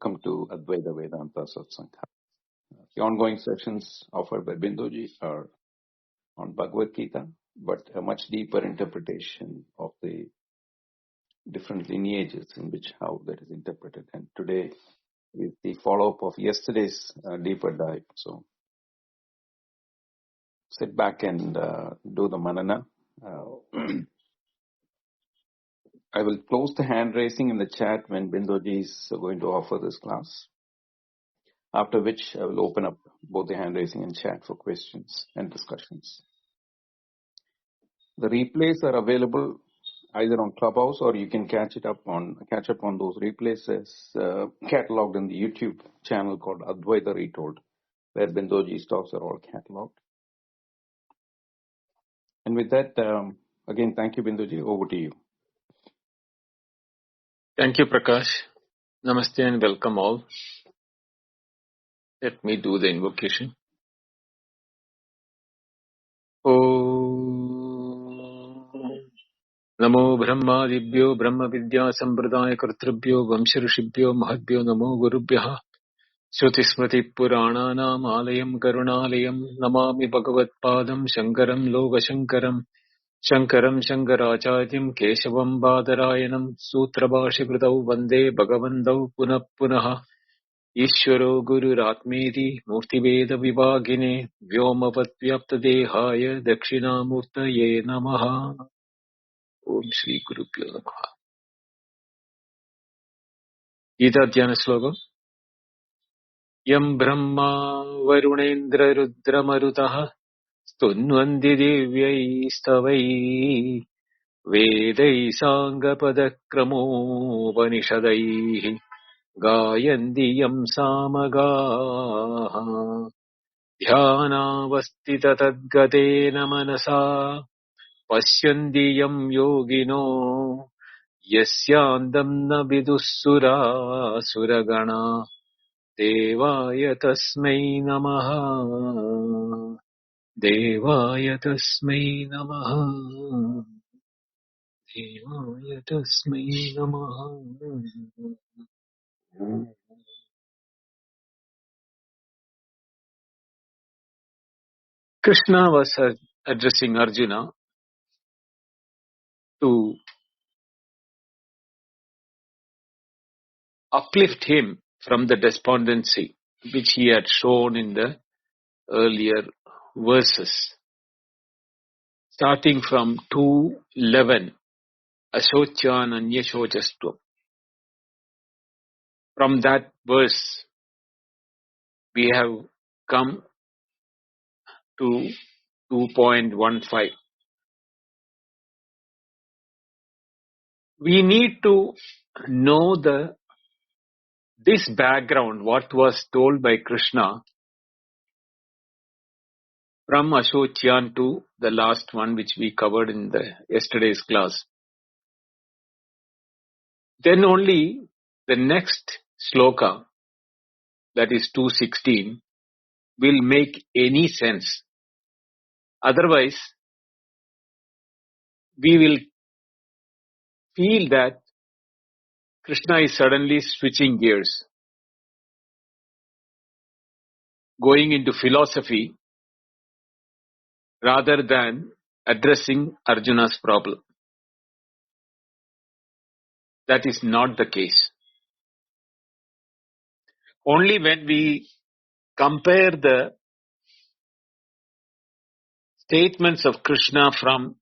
Welcome to Advaita Vedanta Satsanga. The ongoing sessions offered by Binduji are on Bhagavad Gita, but a much deeper interpretation of the different lineages in which how that is interpreted. And today is the follow-up of yesterday's deeper dive. So sit back and do the manana. I will close the hand raising in the chat when Binduji is going to offer this class. After which I will open up both the hand raising and chat for questions and discussions. The replays are available either on Clubhouse or you can catch up on those replays as cataloged in the YouTube channel called Advaita Retold, where Binduji's talks are all cataloged. And with that, again, thank you, Binduji. Over to you. Thank you, Prakash. Namaste and welcome all. Let me do the invocation. Om Namo Brahmadibhyo Brahma Vidya Sambradaya Kartribhyo Vamsharishibhyo Mahadbhyo Namo Gurubhyaha Shruti Smriti Purananam Alayam Karunalayam Namami Bhagavad Padam Shankaram Loga Shankaram Shankaracharyam Keshavam Badarayanam Sutrabhashi Kritau Vande Bhagavandau Punah Punaha Ishvaro Guru Ratmeti Murtiveda Vibhagine Vyomavat Vyapta Dehaya Dakshinamurtaye Namaha. Om Shri Guru Pyo Namaha. Gita Dhyana Sloka. Yam Brahma Varunendra Rudra Marutaha Stunvandi Devyai Stavai Vedai Sangha Padakramo Vanishadai Gayandiyam Samagaha Dhyanavastita Tadgatena Manasa Pashyandiyam Yogino Yasyandam Nabidussura Suragana Devaya Tasmai Namaha Devaya Tasmai Namaha Devaya Tasmai Namaha. Krishna was addressing Arjuna to uplift him from the despondency which he had shown in the earlier verses. Starting from 2:11, Ashocyan Anyashocastvam. From that verse, we have come to 2.15. We need to know this background, what was told by Krishna from Ashocyan to the last one which we covered in the yesterday's class. Then only the next sloka, that is 2:16, will make any sense. Otherwise, we will feel that Krishna is suddenly switching gears, going into philosophy rather than addressing Arjuna's problem. That is not the case. Only when we compare the statements of Krishna from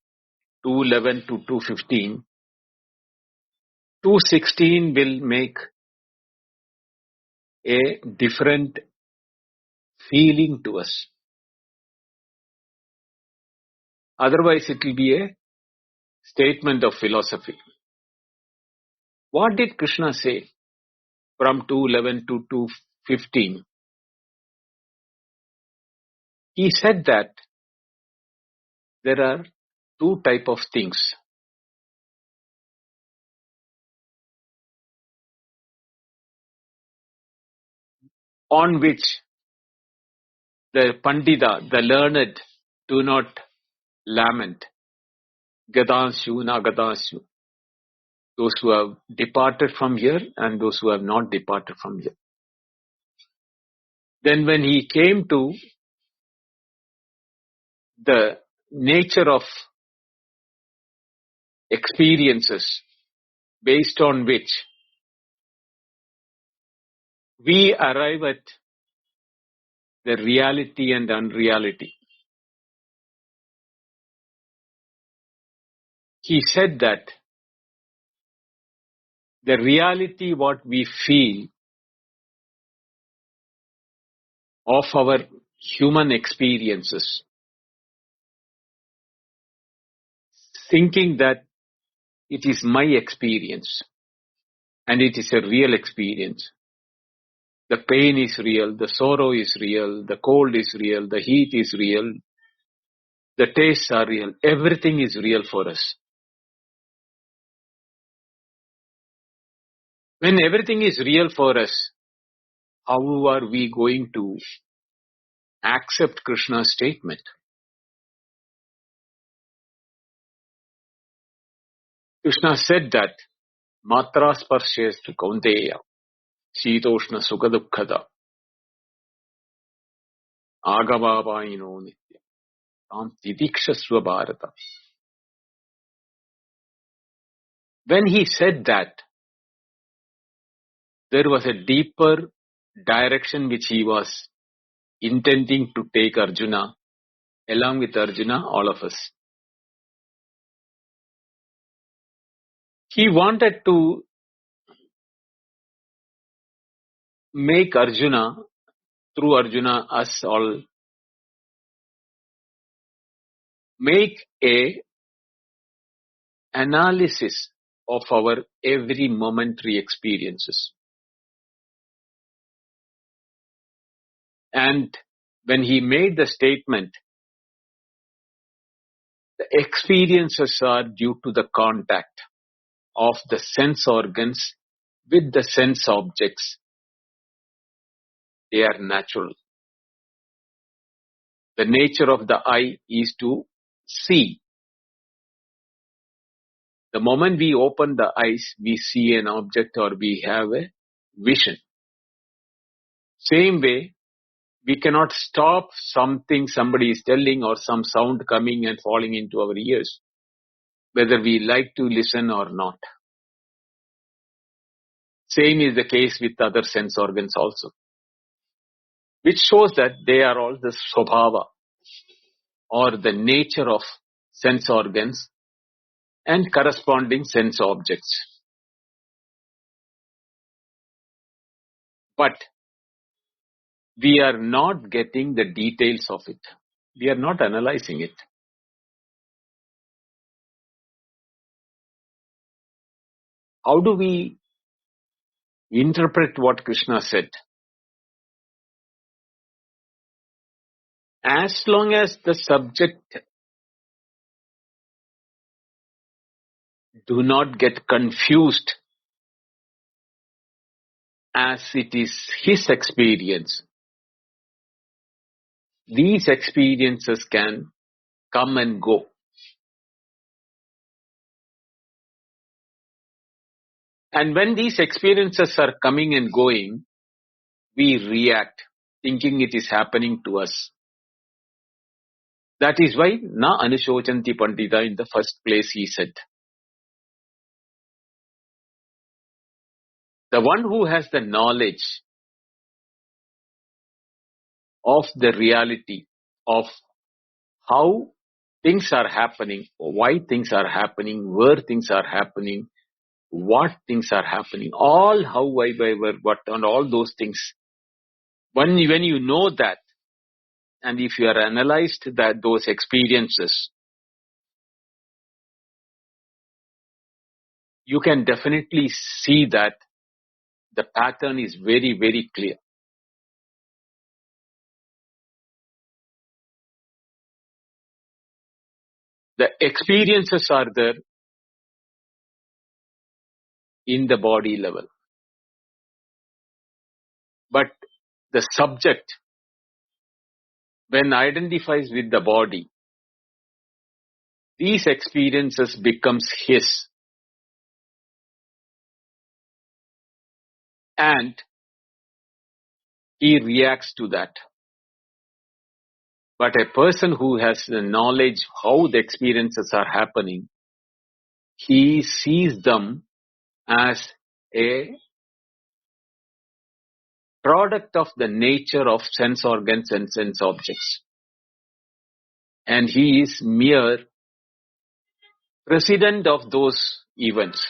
2:11 to 2:15, 2:16 will make a different feeling to us. Otherwise, it will be a statement of philosophy. What did Krishna say from 2:11 to 2:15? He said that there are two types of things. On which the Pandita, the learned, do not lament. Gadanshu na Gadanshu. those who have departed from here and those who have not departed from here. Then when he came to the nature of experiences based on which we arrive at the reality and unreality, he said that the reality what we feel of our human experiences, thinking that it is my experience and it is a real experience. The pain is real, the sorrow is real, the cold is real, the heat is real, the tastes are real, everything is real for us. When everything is real for us, how are we going to accept Krishna's statement? Krishna said that Matra Sparshestu Kaunteya Shitoshna Sukhadukkada Agavavaino Nitya Tam Tidikshasva Bharata. When he said that, there was a deeper direction which he was intending to take Arjuna, along with Arjuna, all of us. He wanted to make Arjuna, through Arjuna, us all, make a analysis of our every momentary experiences. And when he made the statement, the experiences are due to the contact of the sense organs with the sense objects. They are natural. The nature of the eye is to see. The moment we open the eyes, we see an object or we have a vision. Same way, we cannot stop something somebody is telling or some sound coming and falling into our ears, whether we like to listen or not. Same is the case with other sense organs also, which shows that they are all the swabhava or the nature of sense organs and corresponding sense objects. But we are not getting the details of it. We are not analyzing it. How do we interpret what Krishna said? As long as the subject do not get confused as it is his experience, these experiences can come and go. And when these experiences are coming and going, we react, thinking it is happening to us. That is why na anushocanti pandita in the first place he said. The one who has the knowledge of the reality of how things are happening, why things are happening, where things are happening, what things are happening, all how, why, where, what, and all those things. When you know that, and if you are analyzed that those experiences, you can definitely see that the pattern is very, very clear. The experiences are there in the body level. But the subject, when identifies with the body, these experiences becomes his. and he reacts to that. But a person who has the knowledge how the experiences are happening, he sees them as a product of the nature of sense organs and sense objects. And he is mere president of those events.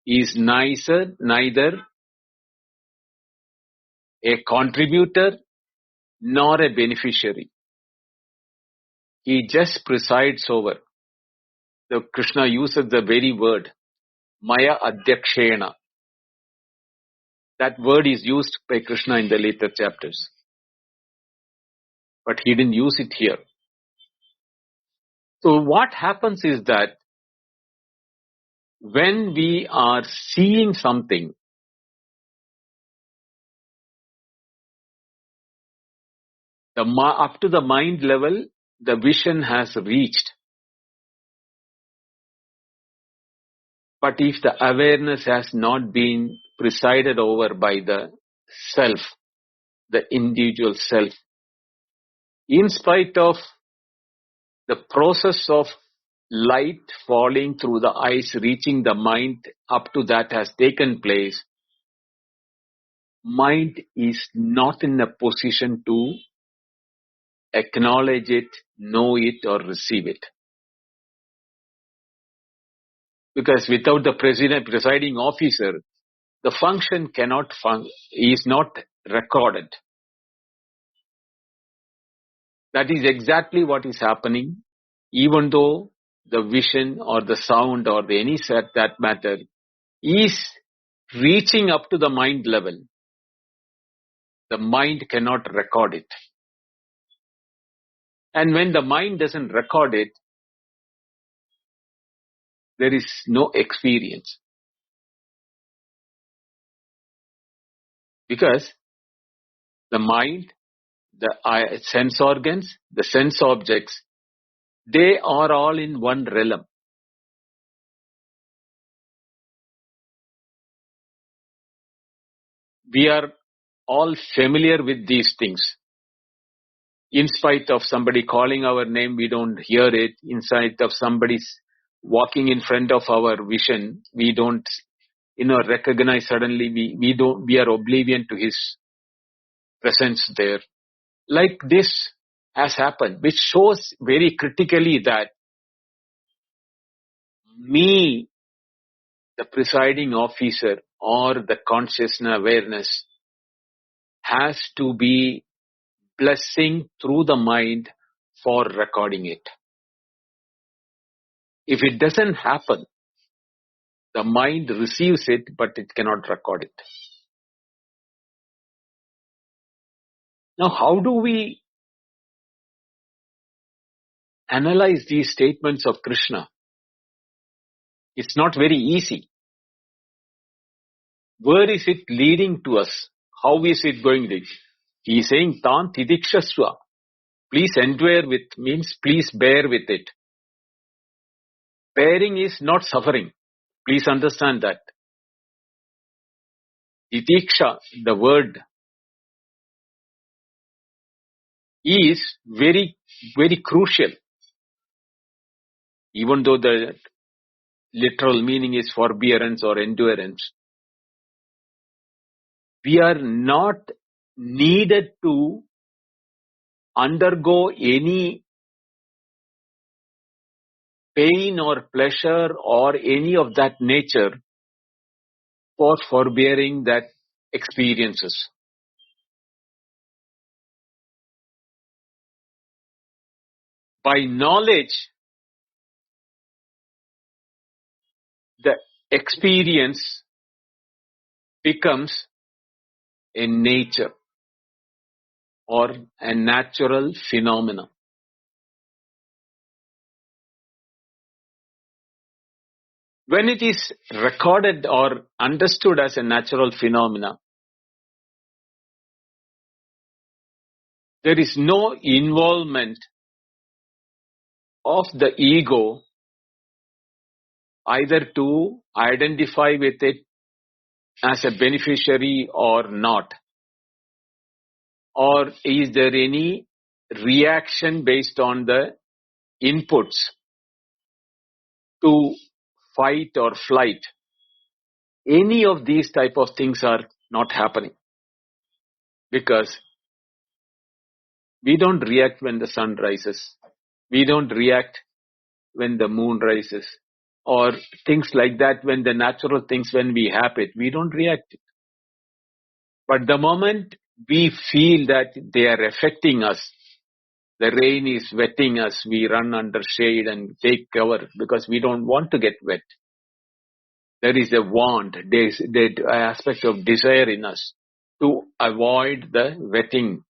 He is neither a contributor nor a beneficiary. He just presides over. The Krishna uses the very word, Maya Adhyakshena. That word is used by Krishna in the later chapters. But he didn't use it here. So what happens is that when we are seeing something, up to the mind level, the vision has reached. But if the awareness has not been presided over by the self, the individual self, in spite of the process of light falling through the eyes, reaching the mind, up to that has taken place, mind is not in a position to acknowledge it, know it, or receive it. Because without the presiding officer, the function is not recorded. That is exactly what is happening, even though the vision or the sound or any set that matter is reaching up to the mind level. The mind cannot record it. And when the mind doesn't record it, there is no experience. Because the mind, the sense organs, the sense objects, they are all in one realm. We are all familiar with these things. In spite of somebody calling our name, we don't hear it. In spite of somebody walking in front of our vision, we don't, recognize suddenly. We are oblivion to his presence there. Like this has happened, which shows very critically that me, the presiding officer or the consciousness awareness, has to be blessing through the mind for recording it. If it doesn't happen, the mind receives it, but it cannot record it. Now, how do we analyze these statements of Krishna? It's not very easy. Where is it leading to us? How is it going to? He is saying, Tan Tidikshasva. Please endure with, means please bear with it. Bearing is not suffering. Please understand that. Titiksha, the word, is very, very crucial. Even though the literal meaning is forbearance or endurance, we are not needed to undergo any pain or pleasure or any of that nature for forbearing that experiences. By knowledge, the experience becomes a nature or a natural phenomenon. When it is recorded or understood as a natural phenomena, there is no involvement of the ego, either to identify with it as a beneficiary or not? Or is there any reaction based on the inputs to fight or flight? Any of these type of things are not happening, because we don't react when the sun rises. We don't react when the moon rises, or things like that. When the natural things, when we have it, we don't react. But the moment we feel that they are affecting us, the rain is wetting us, we run under shade and take cover because we don't want to get wet. There is a want, there is the aspect of desire in us to avoid the wetting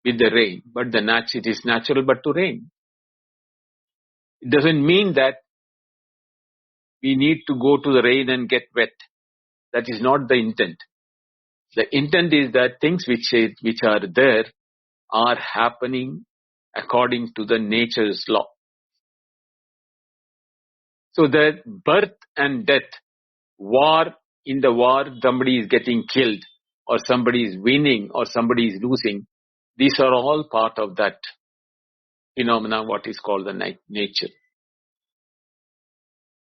with the rain. But it is natural but to rain. It doesn't mean that we need to go to the rain and get wet. That is not the intent. The intent is that things which are there are happening according to the nature's law. So the birth and death, in the war, somebody is getting killed, or somebody is winning, or somebody is losing. These are all part of that phenomena, what is called the nature.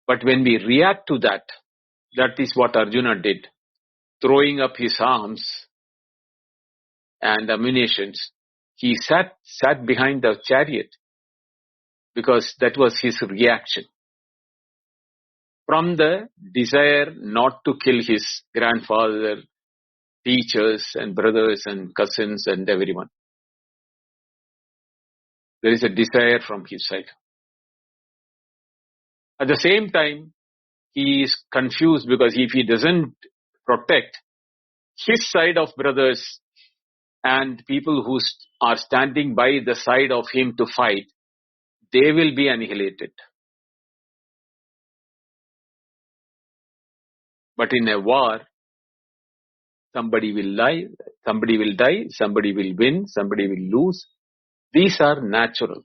But when we react to that, that is what Arjuna did, throwing up his arms and ammunitions. He sat behind the chariot because that was his reaction. From the desire not to kill his grandfather, teachers and brothers and cousins and everyone. There is a desire from his side. At the same time, he is confused because if he doesn't protect his side of brothers and people who are standing by the side of him to fight, they will be annihilated. But in a war, somebody will die, somebody will win, somebody will lose. These are natural.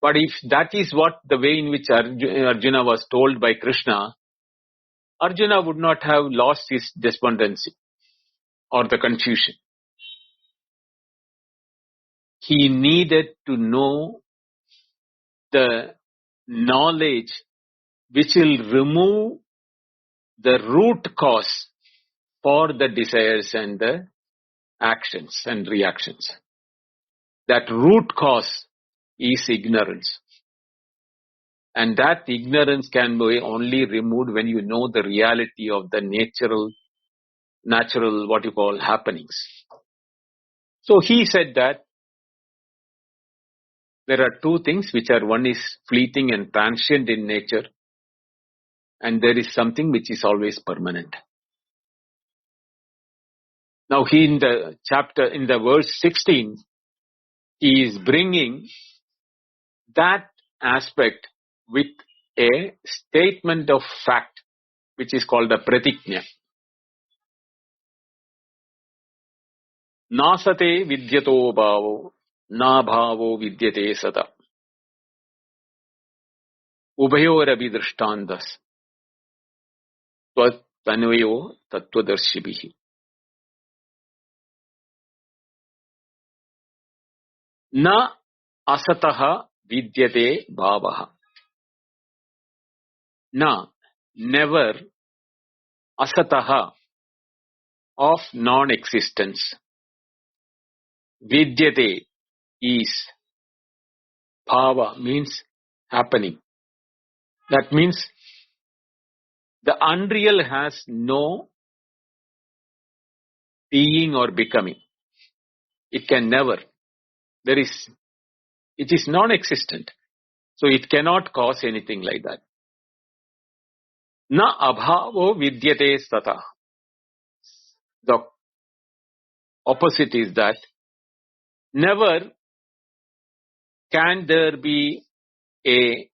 But if that is what the way in which Arjuna was told by Krishna, Arjuna would not have lost his despondency or the confusion. He needed to know the knowledge which will remove the root cause for the desires and the actions and reactions. That root cause is ignorance. And that ignorance can be only removed when you know the reality of the natural what you call happenings. So he said that there are two things which are, one is fleeting and transient in nature, and there is something which is always permanent. Now he in the verse 16, he is bringing that aspect with a statement of fact which is called a pratiknya. Nasate vidyato bhavo, na bhavo vidyate sata. Ubhayorabi drishtandas. Tvanvayo tattvadarshibhihi. Na asataha vidyate bhavaha. Na, never, asataha, of non-existence. Vidyate is, bhava means happening. That means the unreal has no being or becoming. It can never. It is non-existent. So it cannot cause anything like that. Na abhavo vidyate sata. The opposite is that never can there be a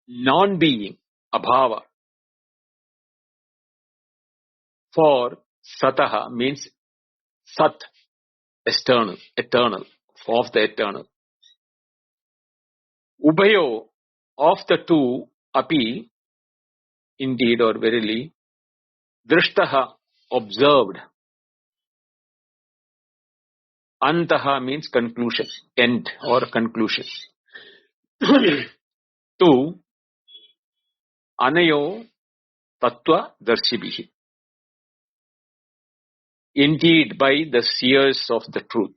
non-being, abhava, for sataha means sat, eternal, of the eternal. Ubhayo, of the two, api, indeed or verily, drishtaha, observed, antaha means conclusion, end or conclusion, to anayo tattva darshibihi, indeed by the seers of the truth.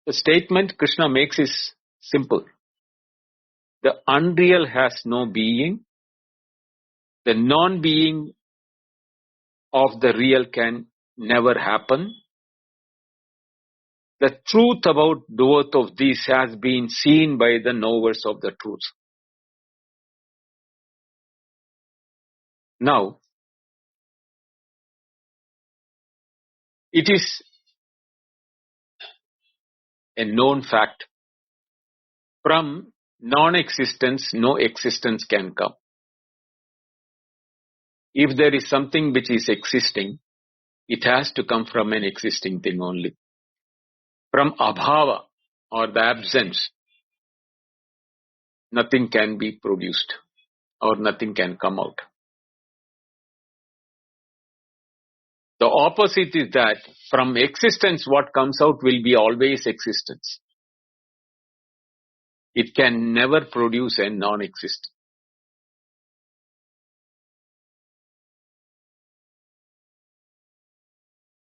The statement Krishna makes is simple. The unreal has no being. The non-being of the real can never happen. The truth about both of these has been seen by the knowers of the truth. Now, it is a known fact. From non-existence, no existence can come. If there is something which is existing, it has to come from an existing thing only. From abhava or the absence, nothing can be produced or nothing can come out. The opposite is that from existence what comes out will be always existence. It can never produce a non-existent.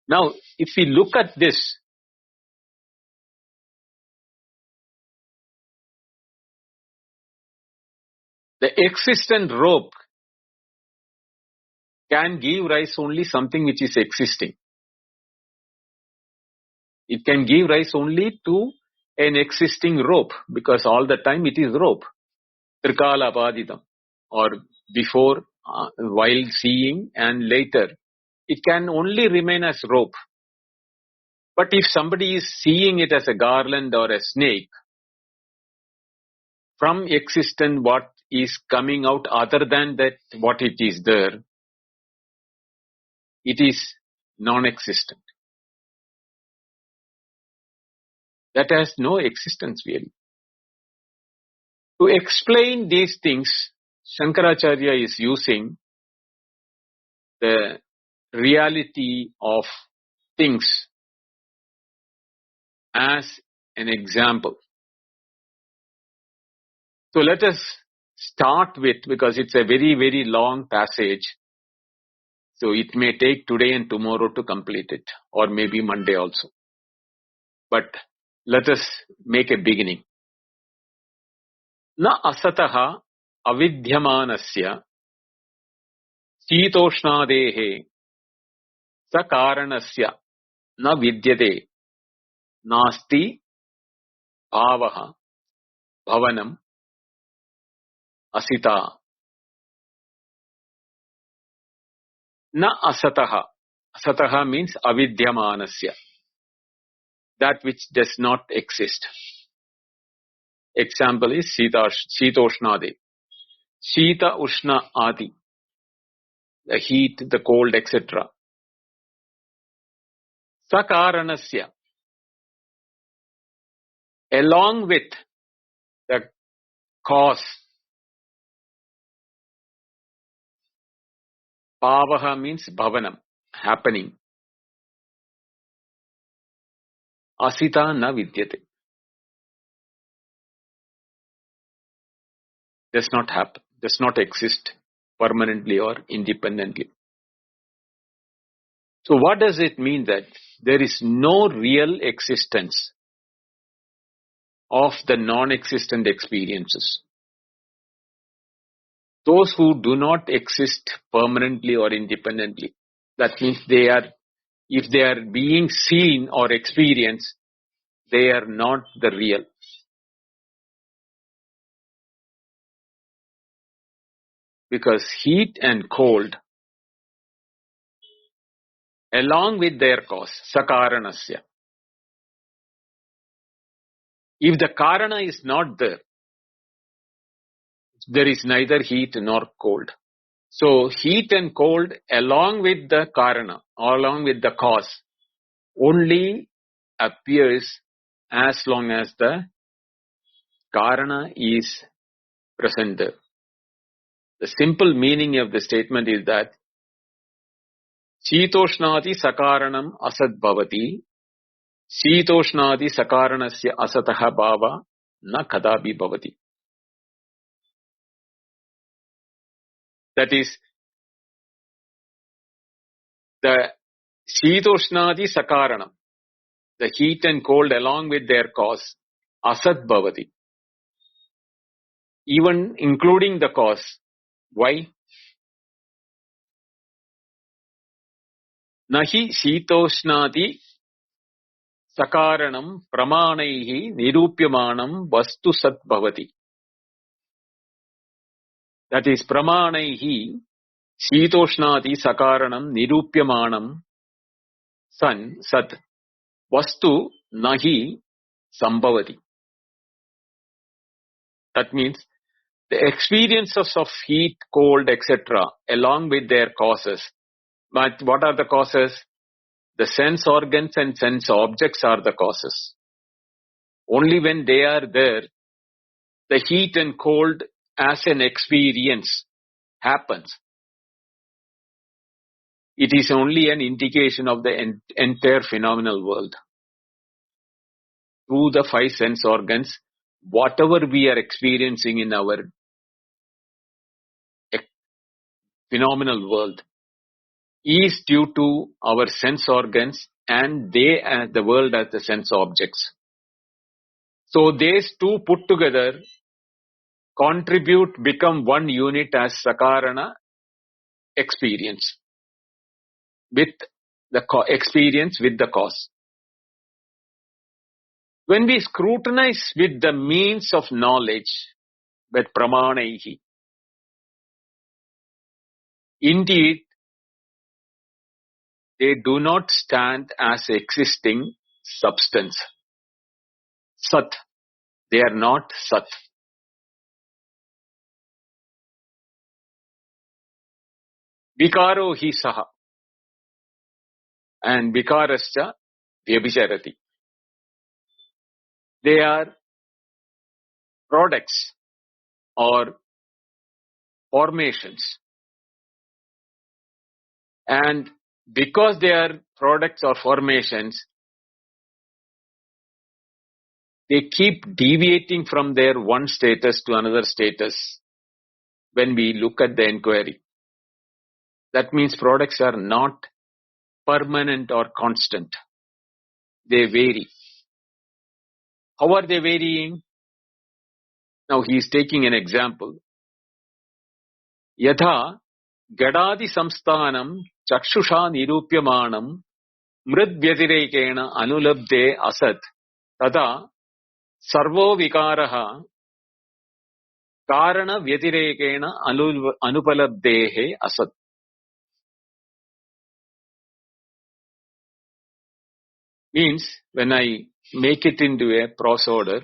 Now, if we look at this, the existent rope can give rise only something which is existing. It can give rise only to an existing rope because all the time it is rope. Trikala padidam, or before, while seeing and later. It can only remain as rope. But if somebody is seeing it as a garland or a snake, from existent what is coming out other than that what it is there, it is non-existent. That has no existence really. To explain these things, Shankaracharya is using the reality of things as an example. So let us start with, because it's a very, very long passage, so it may take today and tomorrow to complete it, or maybe Monday also. But let us make a beginning. Na asataha avidhyamanasya shitoshnadehe sakaranasya na vidyate nasti bhavaha bhavanam asita. Na asataha. Asataha means avidhyamanasya, that which does not exist. Example is Shitoshnade. Shita, Ushna, Adi. The heat, the cold, etc. Sakaranasya. Along with the cause. Pavaha means bhavanam, happening. Asita na vidyate. Does not happen, does not exist permanently or independently. So what does it mean that there is no real existence of the non-existent experiences? Those who do not exist permanently or independently, that means if they are being seen or experienced, they are not the real. Because heat and cold, along with their cause, sakaranasya. If the karana is not there, there is neither heat nor cold. So heat and cold along with the karana, along with the cause, only appears as long as the karana is present there. The simple meaning of the statement is that Shitoshnati sakaranam asad bhavati, Shitoshnati sakaranasya asataha bhava na kadabi bhavati. That is, the Shitoshnati sakaranam, the heat and cold along with their cause, asad bhavati. Even including the cause. Why? Nahi Shitoshnati sakaranam pramanaihi nirupyamanam vastu sat bhavati. That is, pramanaihi Shitoshnati sakaranam nirupyamanam san sat vastu nahi sambhavati. That means the experiences of heat, cold, etc. along with their causes. But what are the causes? The sense organs and sense objects are the causes. Only when they are there, the heat and cold as an experience happens. It is only an indication of the entire phenomenal world. Through the five sense organs, whatever we are experiencing in our phenomenal world is due to our sense organs and they as the world as the sense objects. So these two put together contribute, become one unit as Sakarana experience with the experience with the cause. When we scrutinize with the means of knowledge, with pramanaihi, indeed, they do not stand as existing substance. Sat. They are not Sat. Vikaro hi saha. And vikarascha vyabhisharati. They are products or formations. And because they are products or formations, they keep deviating from their one status to another status when we look at the inquiry. That means products are not permanent or constant. They vary. How are they varying? Now he is taking an example. Yatha gadadi samsthanam chakshusha nirupyamanam mrid vyatirekena anulabde asat tada sarvo vikaraha karana vyatirekena anupalabdehe asat. Means, when I make it into a prose order,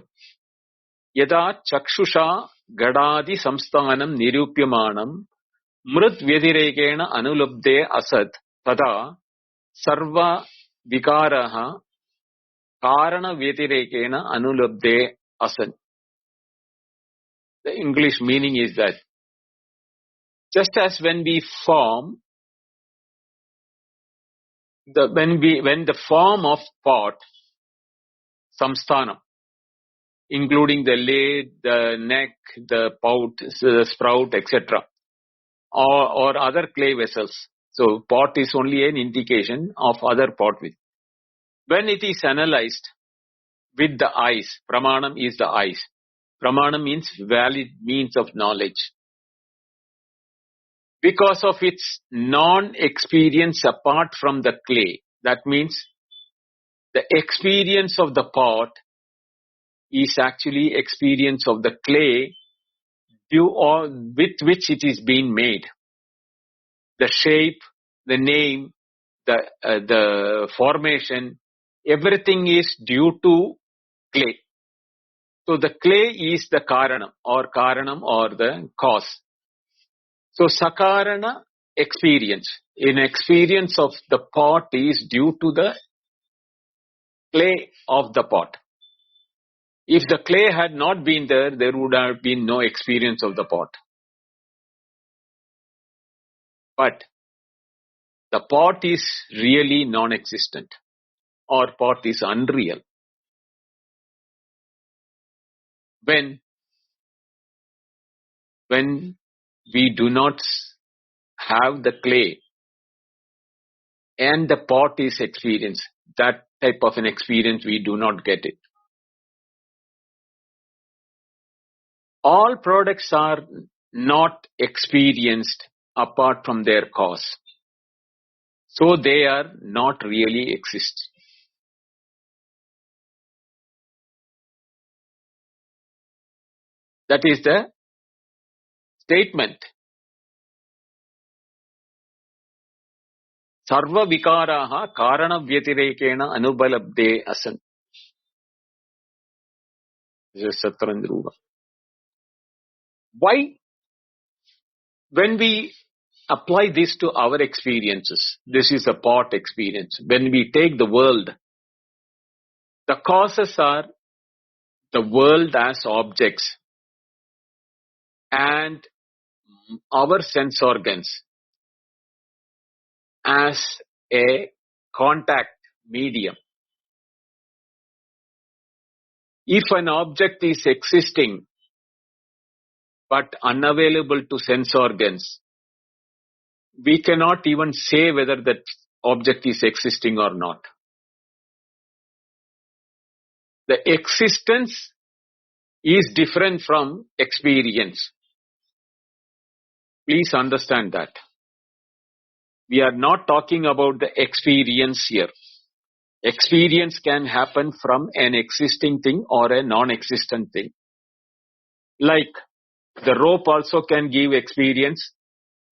yada chakshusha gadadi samsthanam nirupyamanam mrit vyatirekena anulabde asat tada sarva vikaraha karana vyatirekena anulabde asat. The English meaning is that just as when we form when the form of pot, samsthanam, including the lid, the neck, the pout, the sprout, etc., or other clay vessels. So pot is only an indication of other pot with. When it is analyzed with the eyes, pramanam is the eyes. Pramanam means valid means of knowledge. Because of its non-experience apart from the clay, that means the experience of the pot is actually experience of the clay with which it is being made. The shape, the name, the formation, everything is due to clay. So the clay is the karanam or the cause. So sakarana experience, in experience of the pot is due to the clay of the pot. If the clay had not been there, there would have been no experience of the pot. But the pot is really non-existent, or pot is unreal. When we do not have the clay and the pot is experienced, that type of an experience, we do not get it. All products are not experienced apart from their cause. So they are not really exist. That is the statement. Sarva vikaraha karana vyatirekena anubalabde asan. This is Satrandruva. Why? When we apply this to our experiences, this is a pot experience. When we take the world, the causes are the world as objects and our sense organs as a contact medium. If an object is existing but unavailable to sense organs, we cannot even say whether that object is existing or not. The existence is different from experience. Please understand that. We are not talking about the experience here. Experience can happen from an existing thing or a non-existent thing. Like the rope also can give experience.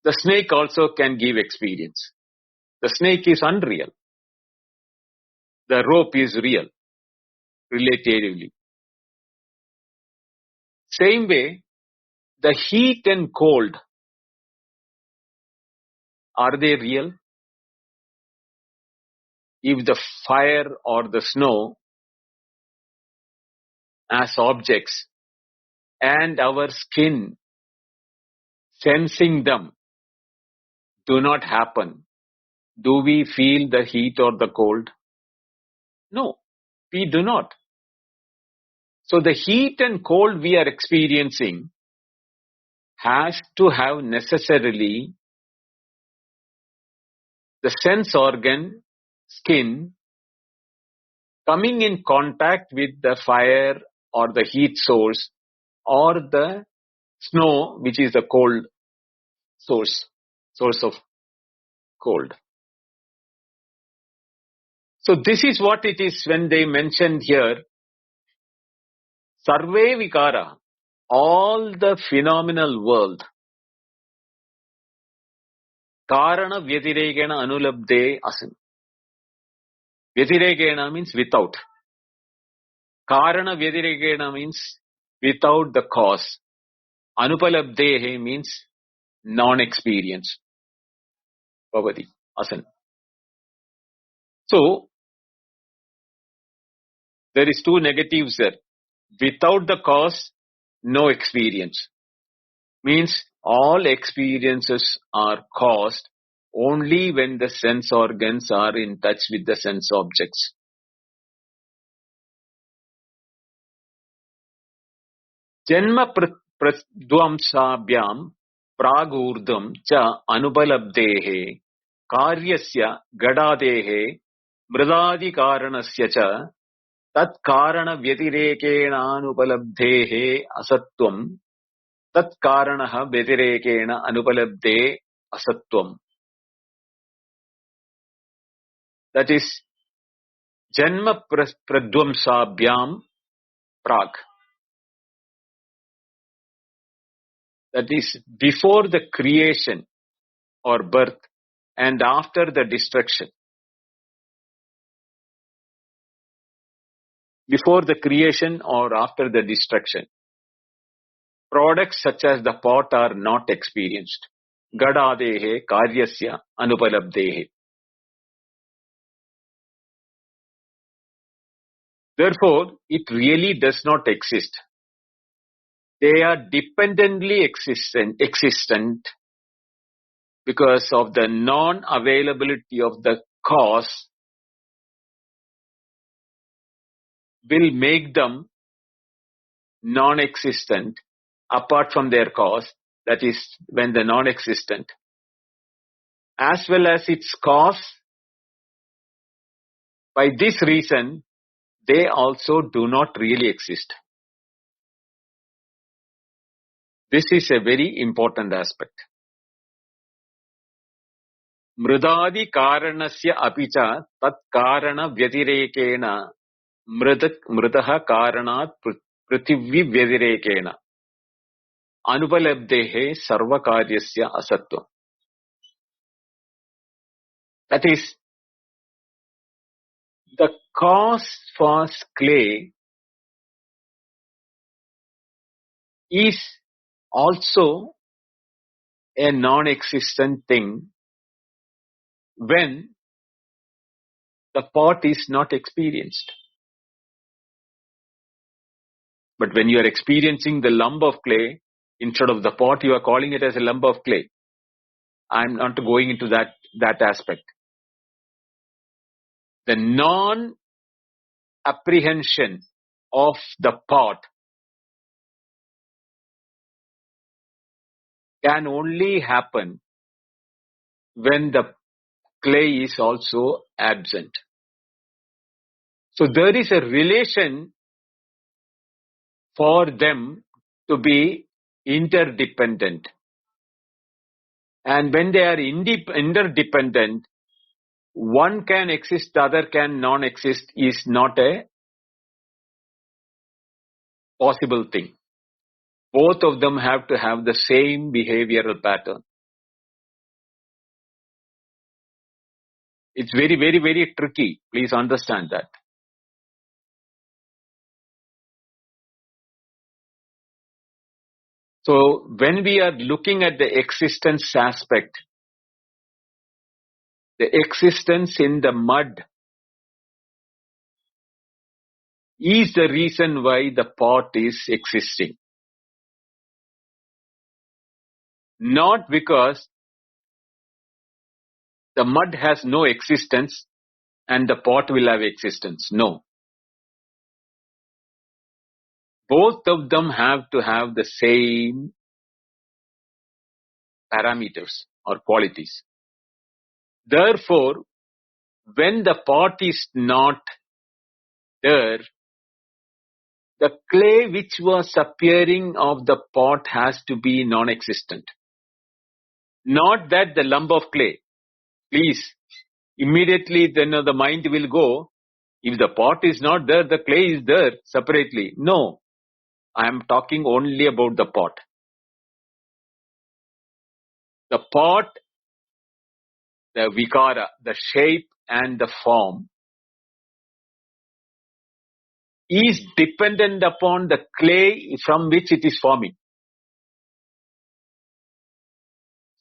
The snake also can give experience. The snake is unreal. The rope is real, relatively. Same way, the heat and cold, are they real? If the fire or the snow as objects and our skin sensing them do not happen, do we feel the heat or the cold? No, we do not. So the heat and cold we are experiencing has to have necessarily the sense organ, skin, coming in contact with the fire or the heat source or the snow, which is the cold source of cold. So this is what it is when they mentioned here, Sarve Vikara, all the phenomenal world, Karana Vyatirekena Anulabde Asan. Vyatirekena means without. Karana Vyatirekena means without the cause. Anupalabdehe means non-experience. Bhavati, Asan. So, there is two negatives there. Without the cause, no experience. Means all experiences are caused only when the sense organs are in touch with the sense objects. Janma pradvamsabhyam pragurdam cha anubalabdehe karyasya gadadehe mridadi karanasya cha tat karana vyatirekena anupalabdehe asatvam tat karanaha vyatirekena anupalabde asatvam. That is Janma pradvamsabhyam prag. That is before the creation or birth and after the destruction. Before the creation or after the destruction. Products such as the pot are not experienced. Gadadehe karyasya anupalabdehe. Therefore, it really does not exist. They are dependently existent because of the non-availability of the cause, will make them non-existent apart from their cause, that is when the non-existent, as well as its cause. By this reason, they also do not really exist. This is a very important aspect. Mridadi karanasya apicha tat karana vyatirekena mridaha karanat prithivvi vyatirekena anupalabdehe sarva karyasya asatvam. That is, the cause for clay is also a non-existent thing when the pot is not experienced. But when you are experiencing the lump of clay, instead of the pot, you are calling it as a lump of clay. I am not going into that aspect. The non-apprehension of the pot can only happen when the clay is also absent. So there is a relation for them to be interdependent. And when they are interdependent, one can exist, the other can non-exist is not a possible thing. Both of them have to have the same behavioral pattern. It's very, very, very tricky. Please understand that. So when we are looking at the existence aspect, the existence in the mud is the reason why the pot is existing. Not because the mud has no existence and the pot will have existence. No. Both of them have to have the same parameters or qualities. Therefore, when the pot is not there, the clay which was appearing of the pot has to be non-existent. Not that the lump of clay. Please, immediately then the mind will go, if the pot is not there, the clay is there separately. No, I am talking only about the pot. The pot, the vikara, the shape and the form is dependent upon the clay from which it is forming.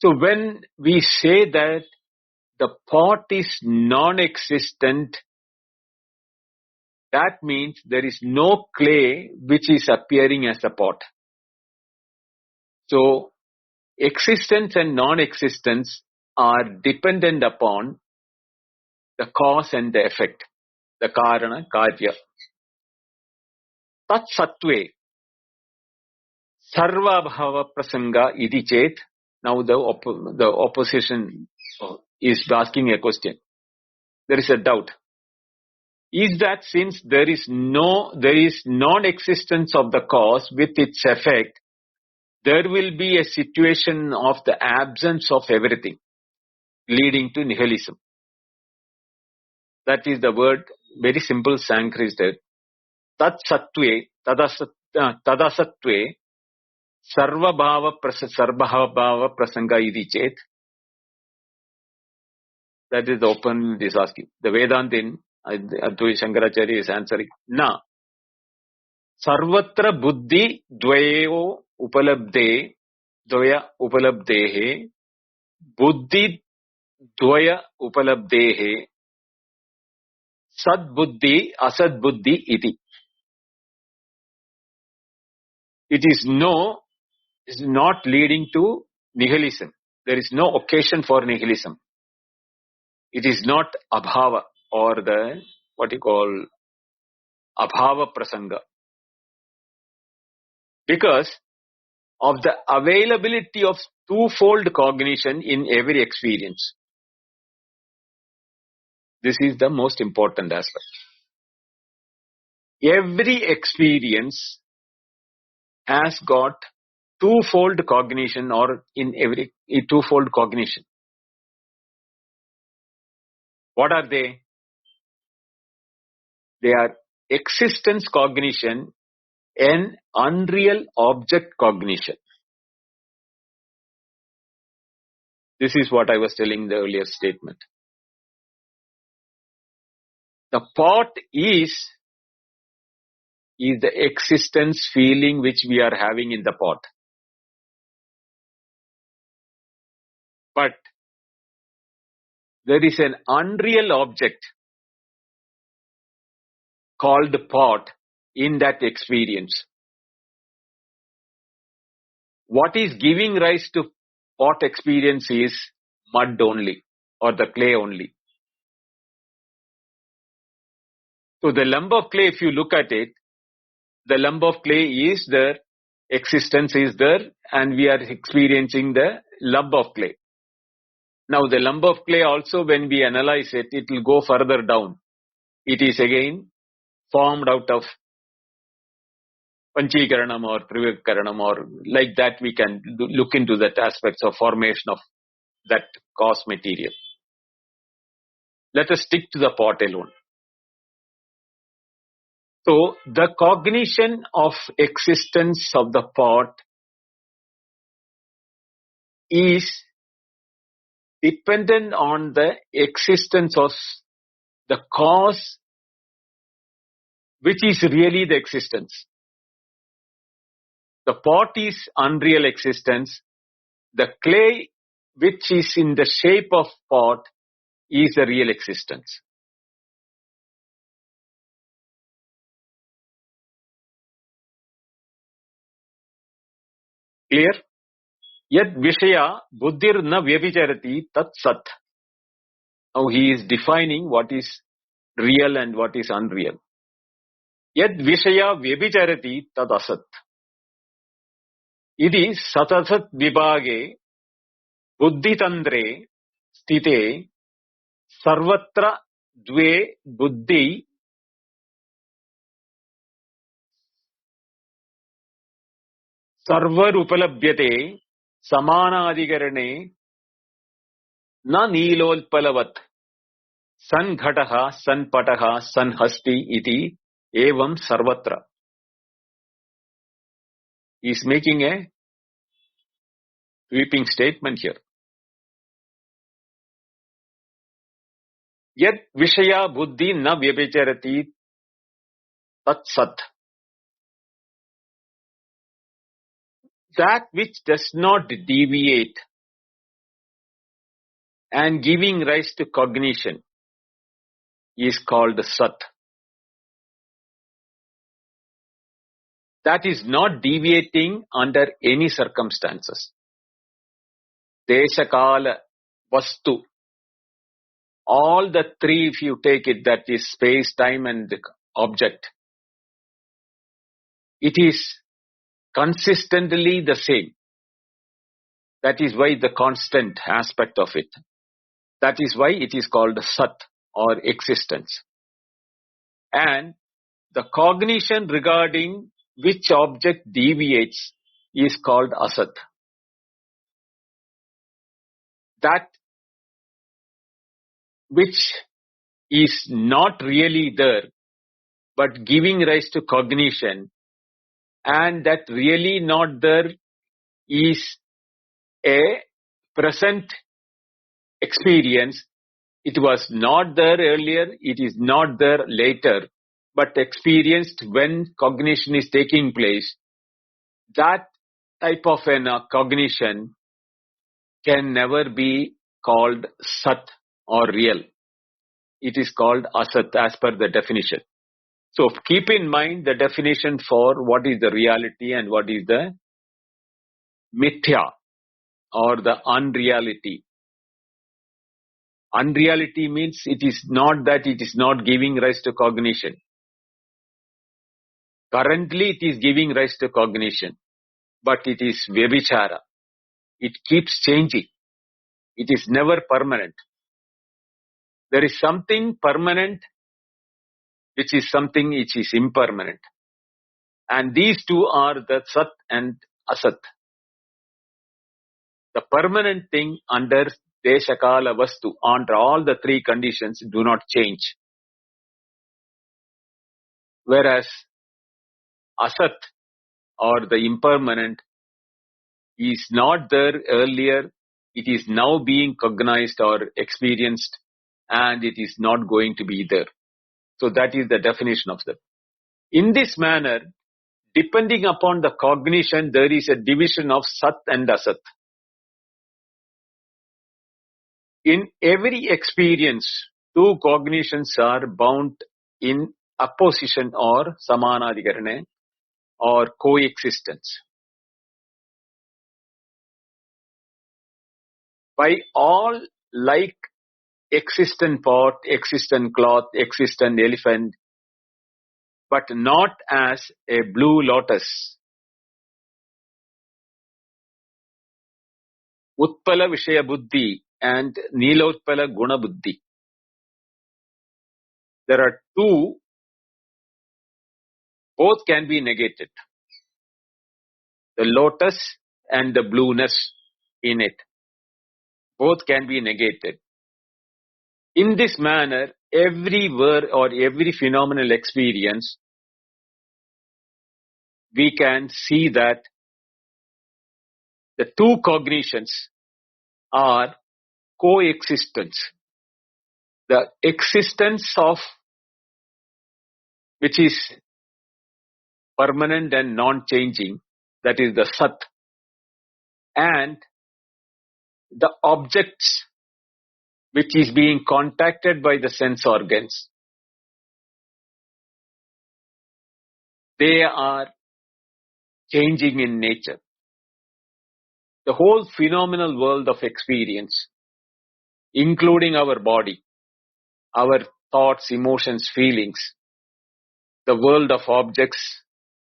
So when we say that the pot is non-existent, that means there is no clay which is appearing as a pot. So existence and non-existence are dependent upon the cause and the effect, the karana, karya. Tat sattve sarva bhava prasanga iti chet. Now the opposition is asking a question. There is a doubt. Is that since there is non-existence of the cause with its effect, there will be a situation of the absence of everything, leading to nihilism. That is the word, very simple Sanskrit there. Tat sattve, tadasatve, sarva bhava prasanga iti chet. That is the open it is asking. The Vedantin, Advaita Shankaracharya is answering. Na. Sarvatra buddhi dvayo upalabde, dvaya upalabdehe, buddhi dvaya upalabdehe, sad buddhi, asad buddhi iti. It is not leading to nihilism. there is no occasion for nihilism. It is not abhava or the, what you call, abhava prasanga. Because of the availability of twofold cognition in every experience. This is the most important aspect. Every experience has got twofold cognition, or in every twofold cognition. What are they? They are existence cognition and unreal object cognition. This is what I was telling in the earlier statement. The pot is the existence feeling which we are having in the pot. But there is an unreal object called pot in that experience. What is giving rise to pot experience is mud only, or the clay only. So the lump of clay, if you look at it, the lump of clay is there, existence is there, and we are experiencing the lump of clay. Now the lump of clay also, when we analyze it, it will go further down. It is again formed out of Panchikaranam or Trivikaranam, or like that we can look into that aspects of formation of that cause material. Let us stick to the pot alone. So the cognition of existence of the pot is dependent on the existence of the cause, which is really the existence. The pot is unreal existence. The clay, which is in the shape of pot, is the real existence. Clear? Yad Vishaya Buddhir na vyabhicharati tat sat. Now he is defining what is real and what is unreal. Yad Vishaya vyabhicharati tad asat. Idi satasat vibhage buddhitandre sthite sarvatra dve buddhi sarvar upalabhyate samanadikarane na nilolpalavat san ghataha san pataha san hasti iti evam sarvatra. He is making a sweeping statement here. Yad vishaya buddhi na vyabhicharati tat sat. That which does not deviate and giving rise to cognition is called sat. That is not deviating under any circumstances. Deshakala, vastu. All the three, if you take it, that is space, time and object. It is consistently the same. That is why the constant aspect of it. That is why it is called sat or existence. And the cognition regarding which object deviates is called asat. That which is not really there, but giving rise to cognition, and that really not there is a present experience. It was not there earlier, it is not there later, but experienced when cognition is taking place. That type of cognition can never be called sat or real. It is called asat as per the definition. So keep in mind the definition for what is the reality and what is the mithya. or the unreality. Unreality means it is not that it is not giving rise to cognition. Currently it is giving rise to cognition, but it is vyabhichara. It keeps changing. It is never permanent. There is something permanent, which is something which is impermanent. And these two are the Sat and Asat. The permanent thing under Deshakala Vastu, under all the three conditions, do not change. Whereas Asat, or the impermanent, is not there earlier. It is now being cognized or experienced, and it is not going to be there. So that is the definition of that. In this manner, depending upon the cognition, there is a division of Sat and Asat. In every experience, two cognitions are bound in opposition or samanadhikarane or coexistence. By all like existent pot, existent cloth, existent elephant, but not as a blue lotus. Utpala Vishaya Buddhi and Nilotpala Guna Buddhi. There are two, both can be negated. The lotus and the blueness in it. Both can be negated. In this manner, every word or every phenomenal experience, we can see that the two cognitions are coexistence. The existence of which is permanent and non-changing, that is the Sat, and the objects which is being contacted by the sense organs, they are changing in nature. The whole phenomenal world of experience, including our body, our thoughts, emotions, feelings, the world of objects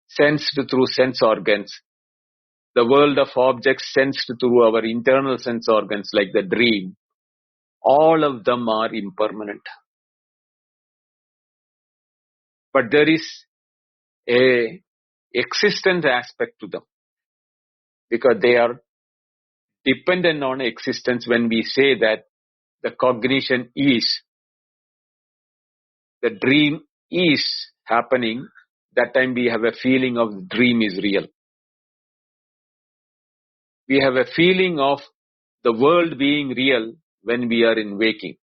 sensed through sense organs, the world of objects sensed through our internal sense organs like the dream, all of them are impermanent. But there is a existent aspect to them, because they are dependent on existence. When we say that the cognition is, the dream is happening, that time we have a feeling of the dream is real. We have a feeling of the world being real when we are in waking.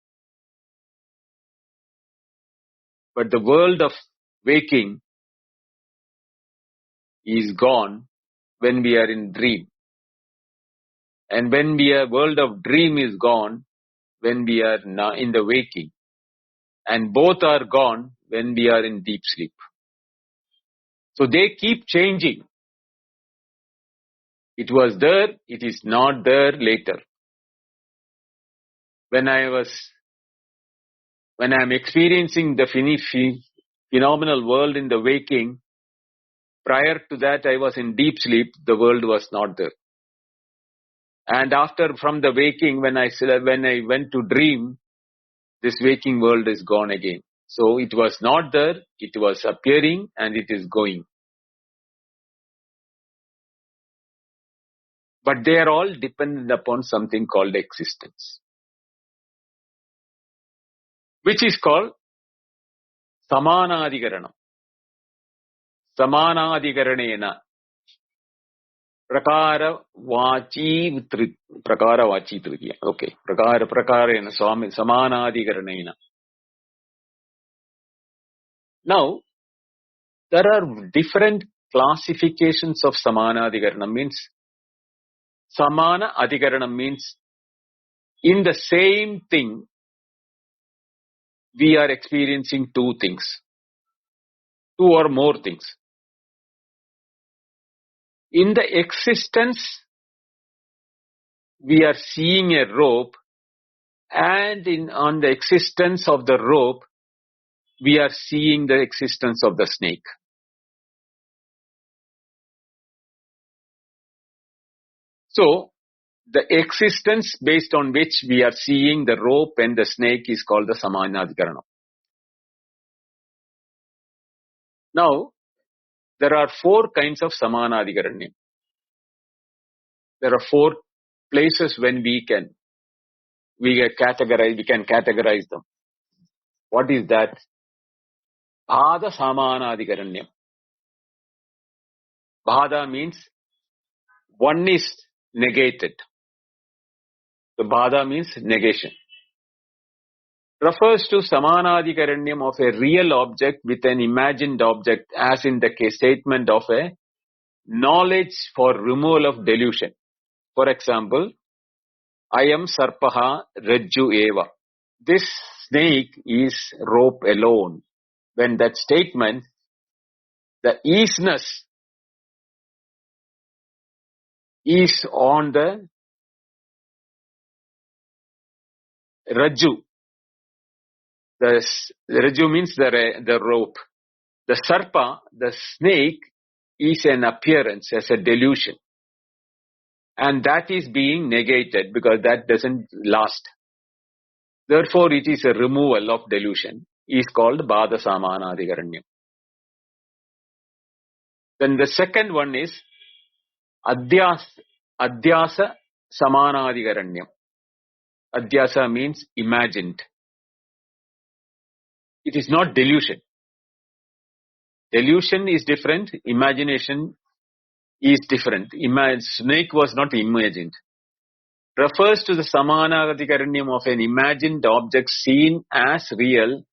But the world of waking is gone when we are in dream. And when world of dream is gone when we are in the waking. And both are gone when we are in deep sleep. So they keep changing. It was there, it is not there later. When I am experiencing the phenomenal world in the waking, prior to that I was in deep sleep, the world was not there. And after, from the waking, when I went to dream, this waking world is gone again. So it was not there, it was appearing and it is going. But they are all dependent upon something called existence, which is called Samanadhikaranam. Samanadhikaranena. Prakara Vachi Tritiya. Okay. Prakarena Samanadhikaranena. Now, there are different classifications of Samanadhikaranam. Means, Samana Adhikaranam means, in the same thing, we are experiencing two things. Two or more things. In the existence, we are seeing a rope, and on the existence of the rope, we are seeing the existence of the snake. So, the existence based on which we are seeing the rope and the snake is called the Samanadhikarana. Now, there are 4 kinds of Samanadhikaranya. There are 4 places when we can categorize them. What is that? Bhada Samanadhikaranya. Bhada means one is negated. The Bhada means negation. Refers to Samanadhikaranyam of a real object with an imagined object, as in the case statement of a knowledge for removal of delusion. For example, I am Sarpaha Rajju Eva. This snake is rope alone. When that statement, the easiness is on the Rajju. The Rajju means the rope. The Sarpa, the snake, is an appearance as a delusion. And that is being negated because that doesn't last. Therefore, it is a removal of delusion. Is called Bhada Samanadhikaranyam. Then the second one is Adhyasa Samanadhikaranyam. Adhyasa means imagined. It is not delusion. Delusion is different. Imagination is different. Snake was not imagined. Refers to the Samanadhikaranyam of an imagined object seen as real,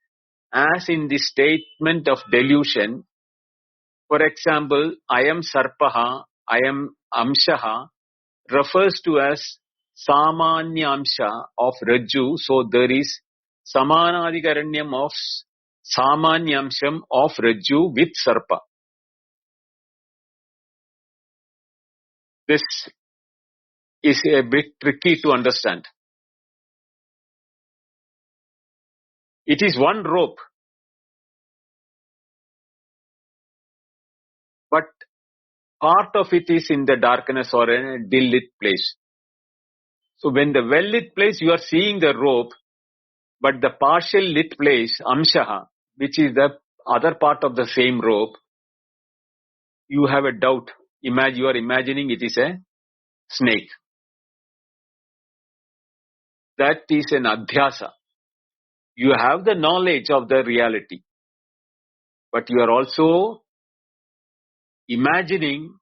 as in the statement of delusion. For example, I am Sarpaha, I am Amshaha, refers to as Samanya Amsha of Rajju. So there is Samanadhikaranyam of Samanya Amsham of Rajju with Sarpa. This is a bit tricky to understand. It is one rope, but part of it is in the darkness or in a dim-lit place. So when the well-lit place, you are seeing the rope, but the partial lit place, Amshaha, which is the other part of the same rope, you have a doubt. You are imagining it is a snake. That is an adhyasa. You have the knowledge of the reality, but you are also imagining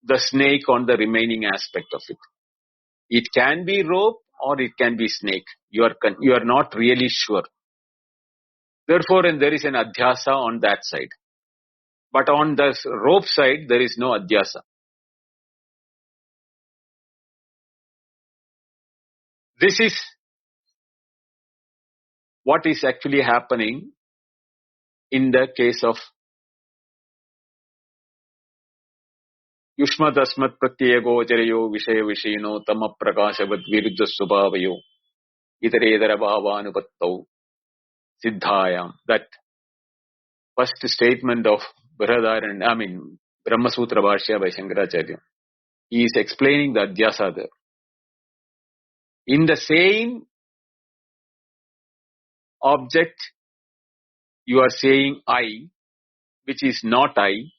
the snake on the remaining aspect of it. It can be rope or it can be snake. You are not really sure. Therefore, and there is an adhyasa on that side. But on the rope side, there is no adhyasa. This is what is actually happening in the case of Yushmat Asmat Pratyego Jarayo Vishaya Vishino Tama Prakashavat Viruddha Subhavayo Itaredara Bhavanupattau Siddhayam. That first statement of Brahma Sutra Bhashya by Shankaracharya. He is explaining the adhyasa there. In the same object, you are saying I, which is not I,